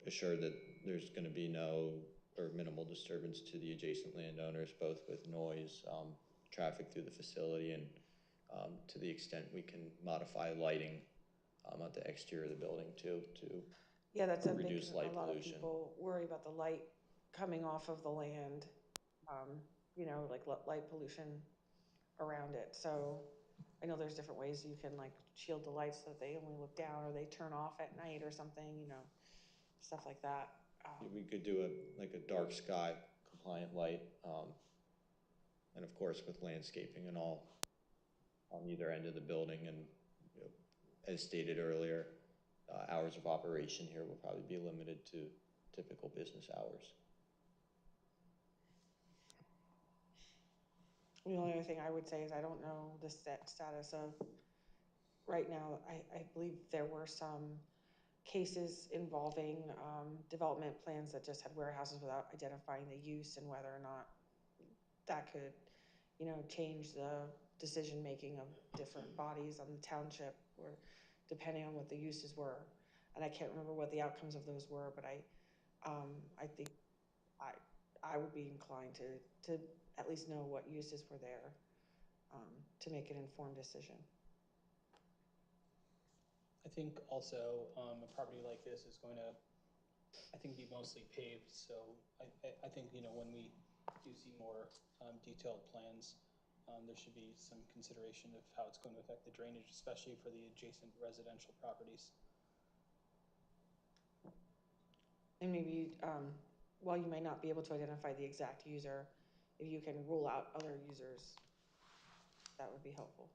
assure that there's going to be no or minimal disturbance to the adjacent landowners, both with noise, traffic through the facility, and to the extent we can modify lighting at the exterior of the building to Yeah, that's reduce light a lot pollution. of people worry about the light coming off of the land, like light pollution around it. So I know there's different ways you can like shield the lights so that they only look down or they turn off at night or something, stuff like that. We could do a dark sky compliant light, and of course with landscaping and all on either end of the building. And as stated earlier, hours of operation here will probably be limited to typical business hours. The only other thing I would say is I don't know the status of, right now, I believe there were some cases involving development plans that just had warehouses without identifying the use, and whether or not that could, change the decision-making of different bodies on the township, or depending on what the uses were. And I can't remember what the outcomes of those were, but I think I would be inclined to at least know what uses were there to make an informed decision. I think also a property like this is going to, I think, be mostly paved. So I think, when we do see more detailed plans, there should be some consideration of how it's going to affect the drainage, especially for the adjacent residential properties. And maybe, while you may not be able to identify the exact user, if you can rule out other users, that would be helpful.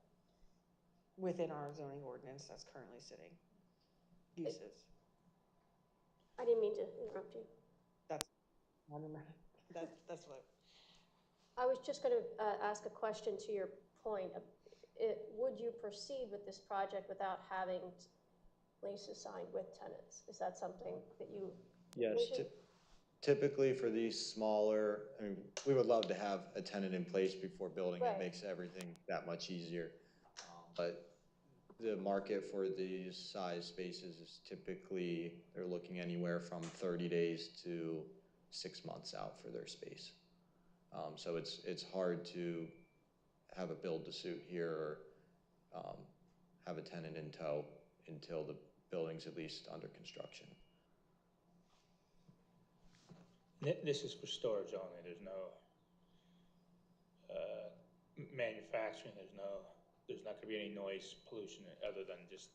Within our zoning ordinance that's currently sitting, uses. I didn't mean to interrupt you. That's what. I was just going to ask a question to your point. Would you proceed with this project without having leases signed with tenants? Is that something that you Yes, envision? typically for these smaller, I mean, we would love to have a tenant in place before building. Right. It makes everything that much easier. But the market for these size spaces is typically, they're looking anywhere from 30 days to 6 months out for their space. So it's hard to have a build to suit here or have a tenant in tow until the building's at least under construction. This is for storage only, there's no manufacturing, there's not gonna be any noise pollution other than just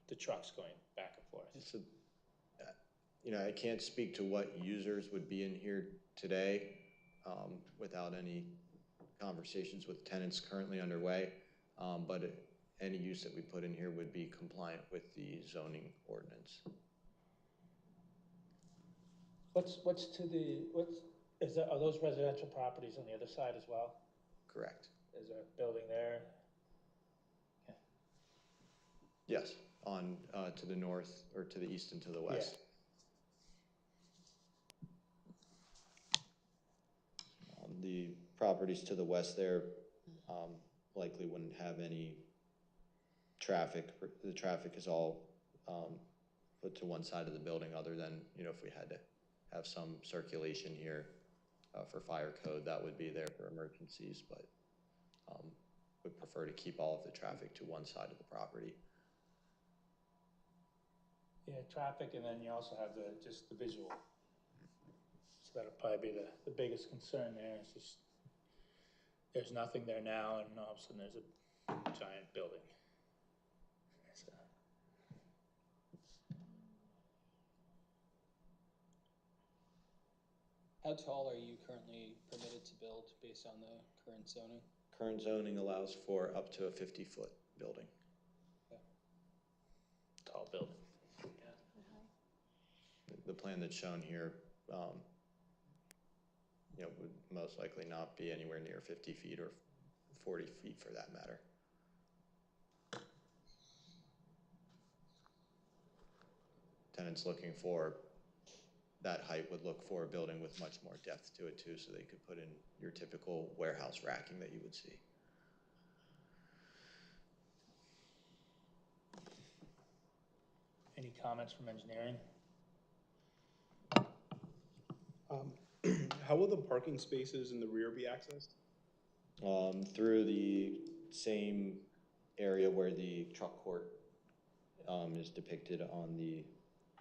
the trucks going back and forth. So, you know, I can't speak to what users would be in here today without any conversations with tenants currently underway, but any use that we put in here would be compliant with the zoning ordinance. Are those residential properties on the other side as well? Correct. Is there a building there? Yes, on to the north or to the east and to the west. The properties to the west there likely wouldn't have any traffic. The traffic is all put to one side of the building other than, you know, if we had to have some circulation here for fire code, that would be there for emergencies, but would prefer to keep all of the traffic to one side of the property. Yeah, traffic, and then you also have just the visual. So that'll probably be the biggest concern there. It's just, there's nothing there now, and all of a sudden there's a giant building. So. How tall are you currently permitted to build based on the current zoning? Current zoning allows for up to a 50-foot building. Okay. Tall building. The plan that's shown here, you know, would most likely not be anywhere near 50 feet or 40 feet for that matter. Tenants looking for that height would look for a building with much more depth to it too, so they could put in your typical warehouse racking that you would see. Any comments from engineering? How will the parking spaces in the rear be accessed? Through the same area where the truck court is depicted on the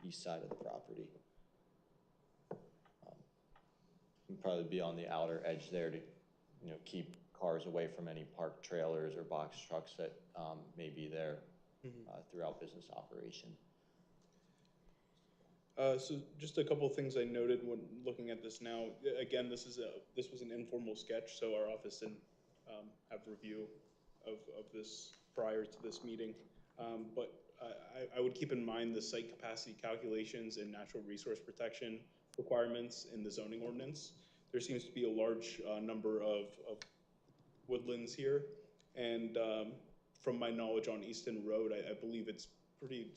east side of the property. Would probably be on the outer edge there to, you know, keep cars away from any parked trailers or box trucks that may be there throughout business operation. So just a couple of things I noted when looking at this now. Again, this was an informal sketch, so our office didn't have review of this prior to this meeting. But I would keep in mind the site capacity calculations and natural resource protection requirements in the zoning ordinance. There seems to be a large number of woodlands here, and from my knowledge on Easton Road, I believe it's pretty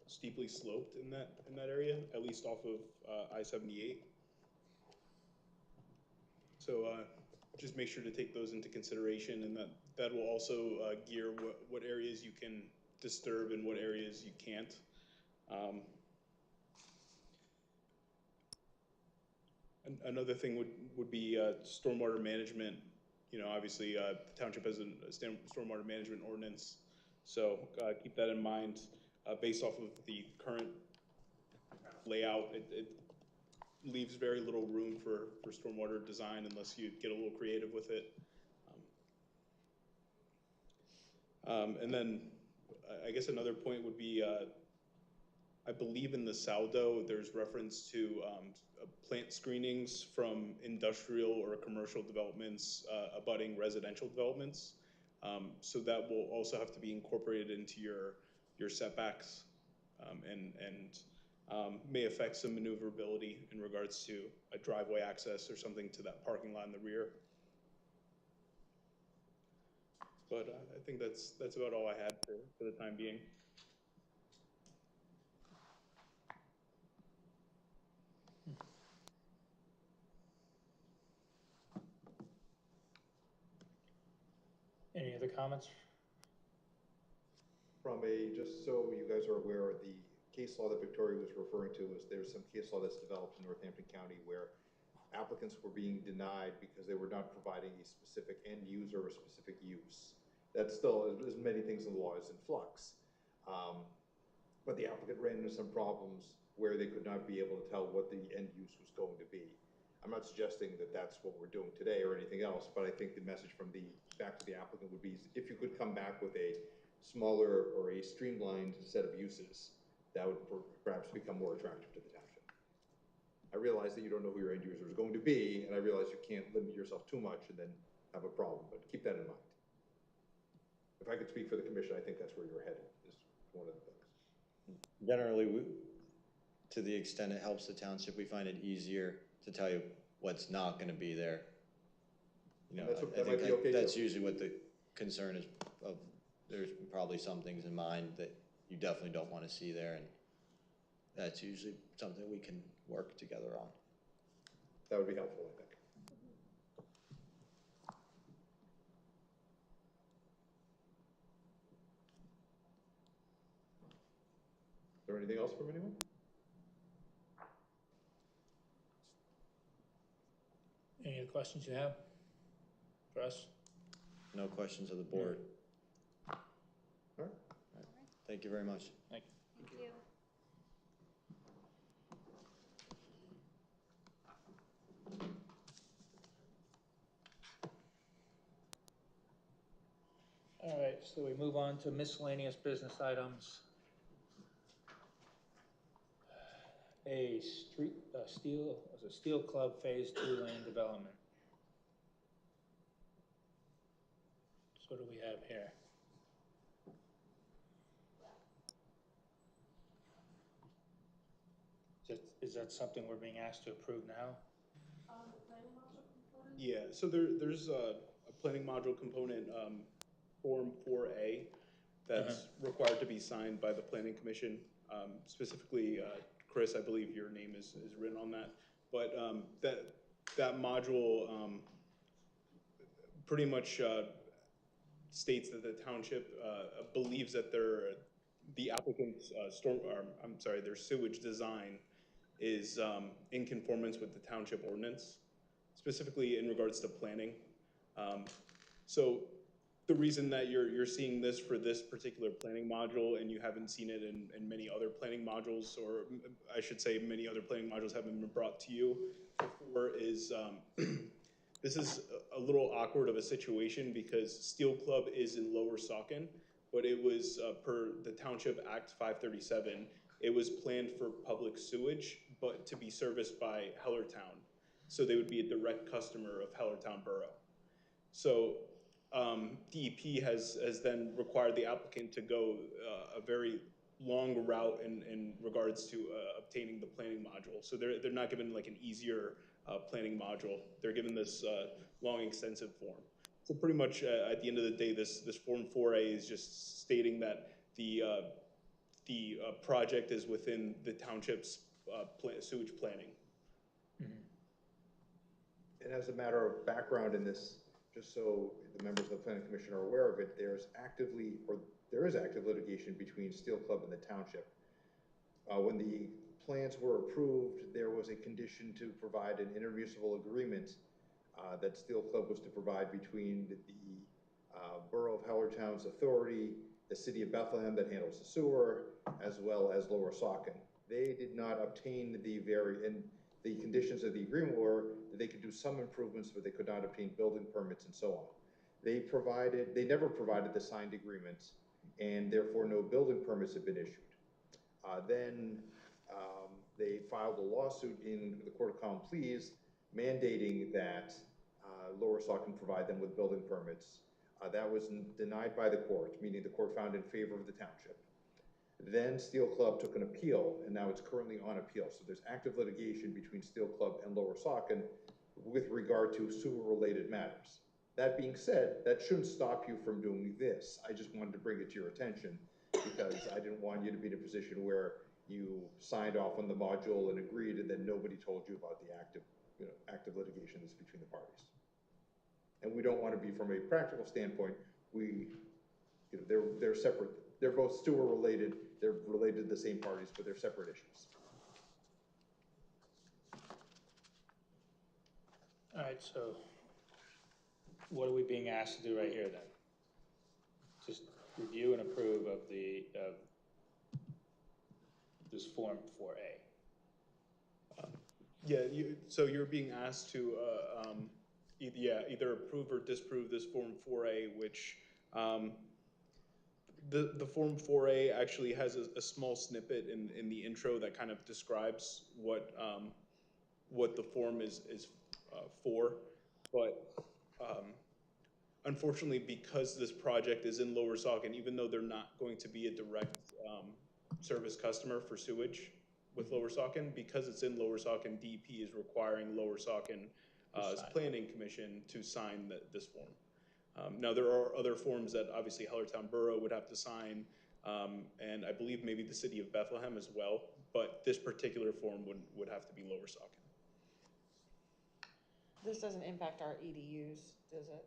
steeply sloped in that area, at least off of I-78. So just make sure to take those into consideration, and that will also gear what areas you can disturb and what areas you can't. Another thing would be stormwater management. You know, obviously the township has a stormwater management ordinance, so keep that in mind. Based off of the current layout, it leaves very little room for stormwater design unless you get a little creative with it. And then I guess another point would be I believe in the saldo, there's reference to plant screenings from industrial or commercial developments abutting residential developments. So that will also have to be incorporated into your setbacks and may affect some maneuverability in regards to a driveway access or something to that parking lot in the rear. But I think that's about all I had for the time being. Any other comments? From just so you guys are aware, the case law that Victoria was referring to is there's some case law that's developed in Northampton County where applicants were being denied because they were not providing a specific end user or specific use. That still, as many things in the law, is in flux. But the applicant ran into some problems where they could not be able to tell what the end use was going to be. I'm not suggesting that that's what we're doing today or anything else, but I think the message from back to the applicant would be if you could come back with a smaller or a streamlined set of uses, that would perhaps become more attractive to the township. I realize that you don't know who your end user is going to be, and I realize you can't limit yourself too much and then have a problem, but keep that in mind. If I could speak for the commission, I think that's where you're headed, is one of the things. Generally, to the extent it helps the township, we find it easier to tell you what's not going to be there. You know, I think that's usually what the concern is. There's probably some things in mind that you definitely don't want to see there, and that's usually something we can work together on. That would be helpful, I think. Is there anything else from anyone? Any other questions you have for us? No questions of the board. All right. Thank you very much. Thank you. Thank you. All right, so we move on to miscellaneous business items. A Steel Club Phase 2 lane development. So what do we have here? Is that something we're being asked to approve now? Yeah, so there's a planning module component, Form 4A, that's required to be signed by the Planning Commission. Specifically, Chris, I believe your name is written on that. But that module pretty much states that the township believes that the applicant's their sewage design is in conformance with the township ordinance, specifically in regards to planning. So the reason that you're seeing this for this particular planning module and you haven't seen it in many other planning modules, or I should say many other planning modules haven't been brought to you before, is this is a little awkward of a situation because Steel Club is in Lower Saucon, but it was per the Township Act 537, it was planned for public sewage, but to be serviced by Hellertown. So they would be a direct customer of Hellertown Borough. So DEP has then required the applicant to go a very long route in regards to obtaining the planning module. So they're not given like an easier planning module. They're given this long, extensive form. So pretty much at the end of the day, this Form 4A is just stating that the project is within the township's sewage planning. And as a matter of background in this, just so the members of the Planning Commission are aware of it, there is active litigation between Steel Club and the township. When the plans were approved, there was a condition to provide an intermunicipal agreement that Steel Club was to provide between the Borough of Hellertown's authority, the City of Bethlehem that handles the sewer, as well as Lower Saucon. They did not obtain and the conditions of the agreement were that they could do some improvements, but they could not obtain building permits and so on. They never provided the signed agreements, and therefore no building permits have been issued. Then they filed a lawsuit in the Court of Common Pleas mandating that Lower Saucon provide them with building permits. That was denied by the court, meaning the court found in favor of the township. Then Steel Club took an appeal, and now it's currently on appeal. So there's active litigation between Steel Club and Lower Saucon with regard to sewer-related matters. That being said, that shouldn't stop you from doing this. I just wanted to bring it to your attention because I didn't want you to be in a position where you signed off on the module and agreed, and then nobody told you about the active litigation that's between the parties. And we don't want to be, from a practical standpoint, they're separate. They're both sewer related. They're related to the same parties, but they're separate issues. All right, so what are we being asked to do right here then? Just review and approve of this Form 4A. Yeah, so you're being asked to either approve or disapprove this Form 4A, which the Form 4A actually has a small snippet in the intro that kind of describes what the form is for, but unfortunately, because this project is in Lower Saucon, even though they're not going to be a direct service customer for sewage with Lower Saucon, because it's in Lower Saucon, DEP is requiring Lower Saucon Planning Commission to sign this form. Now, there are other forms that obviously Hellertown Borough would have to sign, and I believe maybe the city of Bethlehem as well, but this particular form would have to be Lower Saucon. This doesn't impact our EDUs, does it?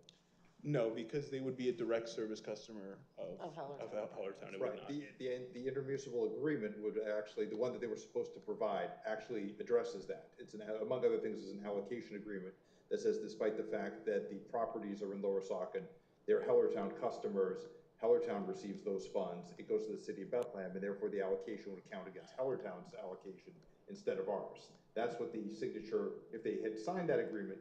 No, because they would be a direct service customer of Hellertown. It would not. The intermunicipal agreement would actually, the one that they were supposed to provide, actually addresses that. It's among other things, is an allocation agreement that says despite the fact that the properties are in Lower Saucon, they're Hellertown customers, Hellertown receives those funds, it goes to the city of Bethlehem, and therefore the allocation would count against Hellertown's allocation instead of ours. That's what the signature, if they had signed that agreement,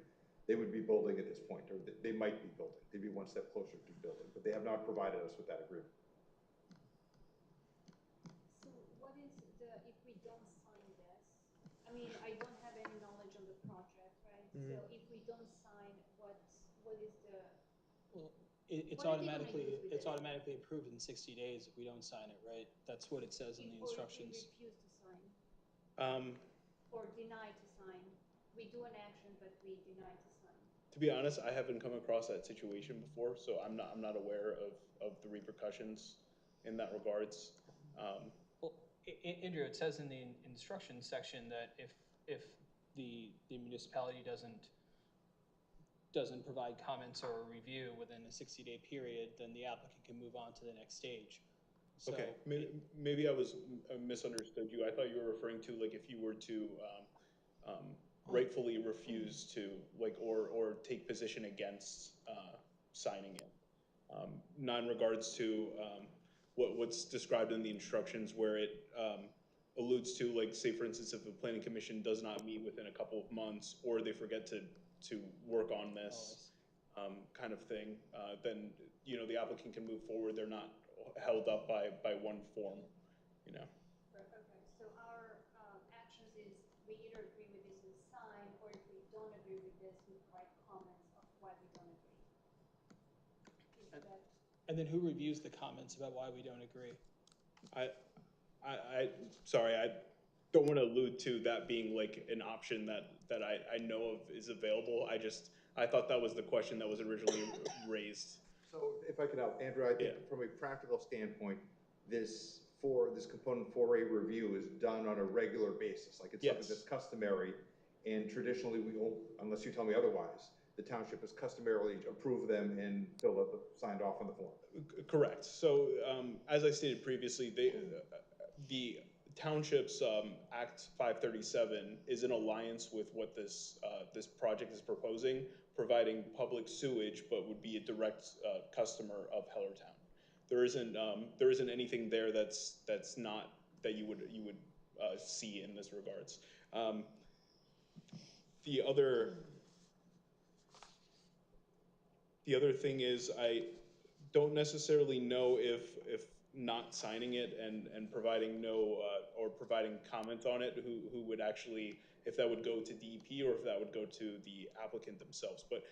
they would be building at this point, or they might be building. They'd be one step closer to building, but they have not provided us with that agreement. So what is if we don't sign this, I mean, I don't have any knowledge on the project, right? So if we don't sign, what is the? Well, it's automatically approved in 60 days if we don't sign it, right? That's what it says in the instructions. Or if we refuse to sign. Or deny to sign. We do an action, but we deny to sign. To be honest, I haven't come across that situation before, so I'm not aware of the repercussions in that regards. Well, Andrew, it says in the instructions section that if the municipality doesn't provide comments or a review within a 60-day period, then the applicant can move on to the next stage. So, okay, maybe I misunderstood you. I thought you were referring to like if you were to rightfully refuse to or take position against signing it. Not in regards to what's described in the instructions where it alludes to, like, say for instance, if the planning commission does not meet within a couple of months or they forget to work on this kind of thing, then the applicant can move forward. They're not held up by one form, Okay, so our actions is we either agree with this and sign, or if we don't agree with this, we provide comments of why we don't agree. And then who reviews the comments about why we don't agree? Sorry, I don't want to allude to that being like an option that I know of is available. I thought that was the question that was originally raised. So if I could help, Andrew, I think from a practical standpoint, this component 4A review is done on a regular basis. Like it's something that's customary, and traditionally we won't, unless you tell me otherwise, the township has customarily approved them and signed off on the form. Correct. So as I stated previously, the township's Act 537 is in alliance with what this project is proposing, providing public sewage, but would be a direct customer of Hellertown. There isn't anything there that's not that you would see in this regards. The other thing is I don't necessarily know if not signing it and providing no, or providing comment on it, who would actually, if that would go to DEP or if that would go to the applicant themselves. But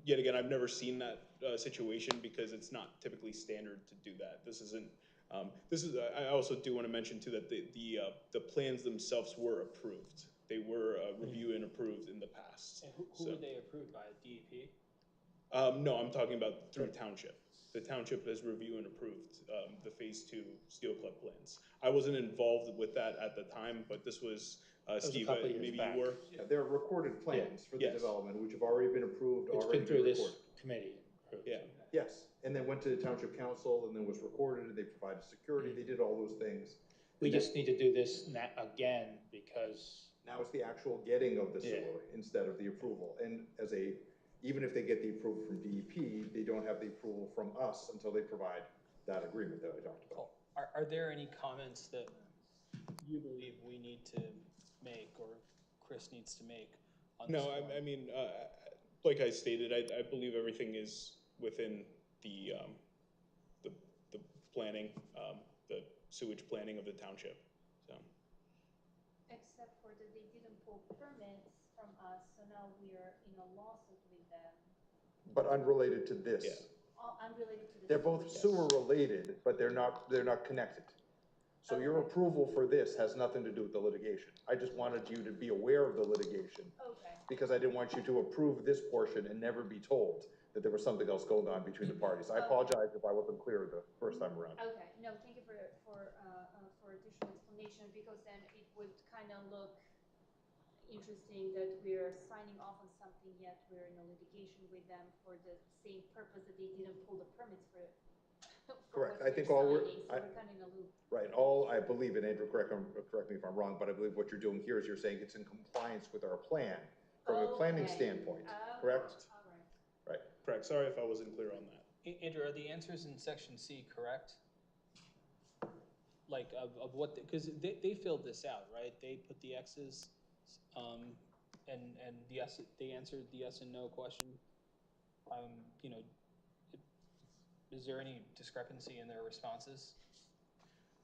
yet again, I've never seen that situation because it's not typically standard to do that. This isn't, I also do want to mention too that the plans themselves were approved. They were reviewed and approved in the past. And who were they approved by, DEP? No, I'm talking about through township. The township has reviewed and approved the Phase 2 Steel Club plans. I wasn't involved with that at the time, but this was, Steve, maybe back. you were? Yeah, there are recorded plans for the Yes. development, which have already been approved, It's already been through been this recorded. committee. Approved. Yeah. Yes, and then went to the township council, and then was recorded, and they provided security, they did all those things. We And just need to do this again because, now it's the actual getting of the Yeah. sewer instead of the approval. And even if they get the approval from DEP, they don't have the approval from us until they provide that agreement that I talked about. Are there any comments that you believe we need to make or Chris needs to make on this? No, I mean, like I stated, I believe everything is within the planning, the sewage planning of the township, so. Except for that they didn't pull permits from us, so now we are in a lawsuit with them. But unrelated to this. Yeah. All unrelated to the. They're both sewer related, but they're not connected. So your approval for this has nothing to do with the litigation. I just wanted you to be aware of the litigation. Okay. Because I didn't want you to approve this portion and never be told that there was something else going on between the parties. I apologize if I wasn't clear the first time around. Okay, no, thank you for additional explanation, because then it would kind of look interesting that we're signing off on something, yet we're in a litigation with them for the same purpose that they didn't pull the permits for. Correct. what I think we're all signing, so we're kind of in a loop. Right, I believe, and Andrew, correct me if I'm wrong, but I believe what you're doing here is you're saying it's in compliance with our plan from a planning standpoint, correct? All right. Right. Correct, sorry if I wasn't clear on that. Andrew, are the answers in section C correct? Like of what, because they filled this out, right? They put the X's, and yes, they answered the yes and no question. You know, is there any discrepancy in their responses?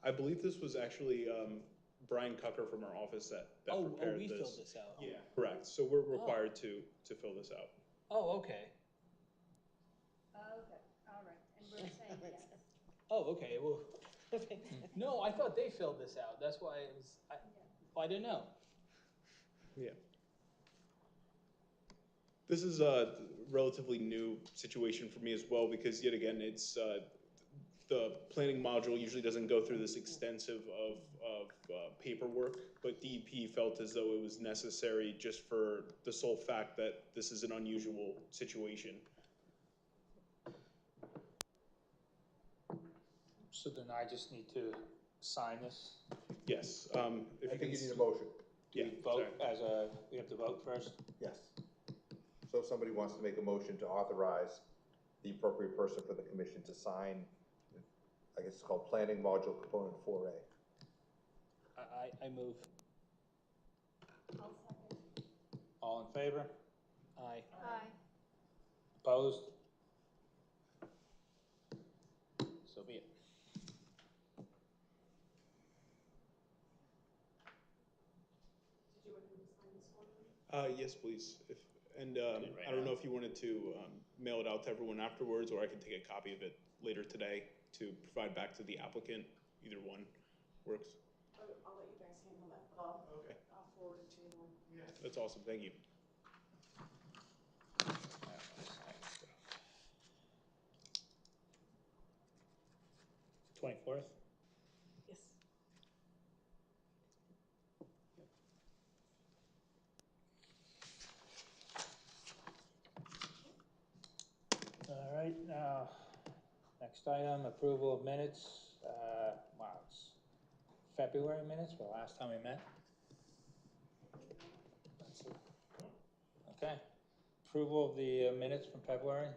I believe this was actually Brian Cucker from our office that prepared this. We filled this out. Yeah, correct. So we're required to fill this out. Oh, okay. Okay, all right, and we're saying yes. Oh, okay, well, no, I thought they filled this out. That's why it was, I didn't know. Yeah. This is a relatively new situation for me as well, because yet again, it's the planning module usually doesn't go through this extensive of paperwork, but DEP felt as though it was necessary just for the sole fact that this is an unusual situation. so then I just need to sign this. Yes. If I think you can need a motion. Yeah. Vote we have to vote first? Yes. So if somebody wants to make a motion to authorize the appropriate person for the commission to sign, I guess it's called planning module component 4A. I move. I'll second. All in favor? Aye. Aye. Opposed? So be it. Did you want me to sign this one? Yes, please. And right I don't now. know if you wanted to mail it out to everyone afterwards, or I can take a copy of it later today to provide back to the applicant. Either one works. I'll let you guys handle that, but Okay. I'll forward it to you. That's awesome. Thank you. 24th? Yes. All right, now, next item, approval of minutes. Wow, it's February minutes for the last time we met. Okay, approval of the minutes from February.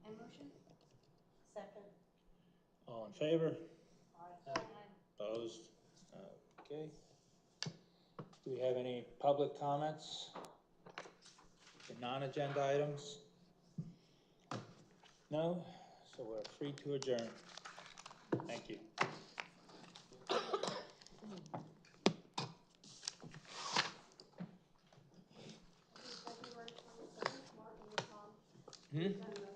And motion? Second. All in favor? Aye. Opposed? Okay. Do we have any public comments for non-agenda items? No? So we're free to adjourn. Thank you. February 27th, Martin and Tom.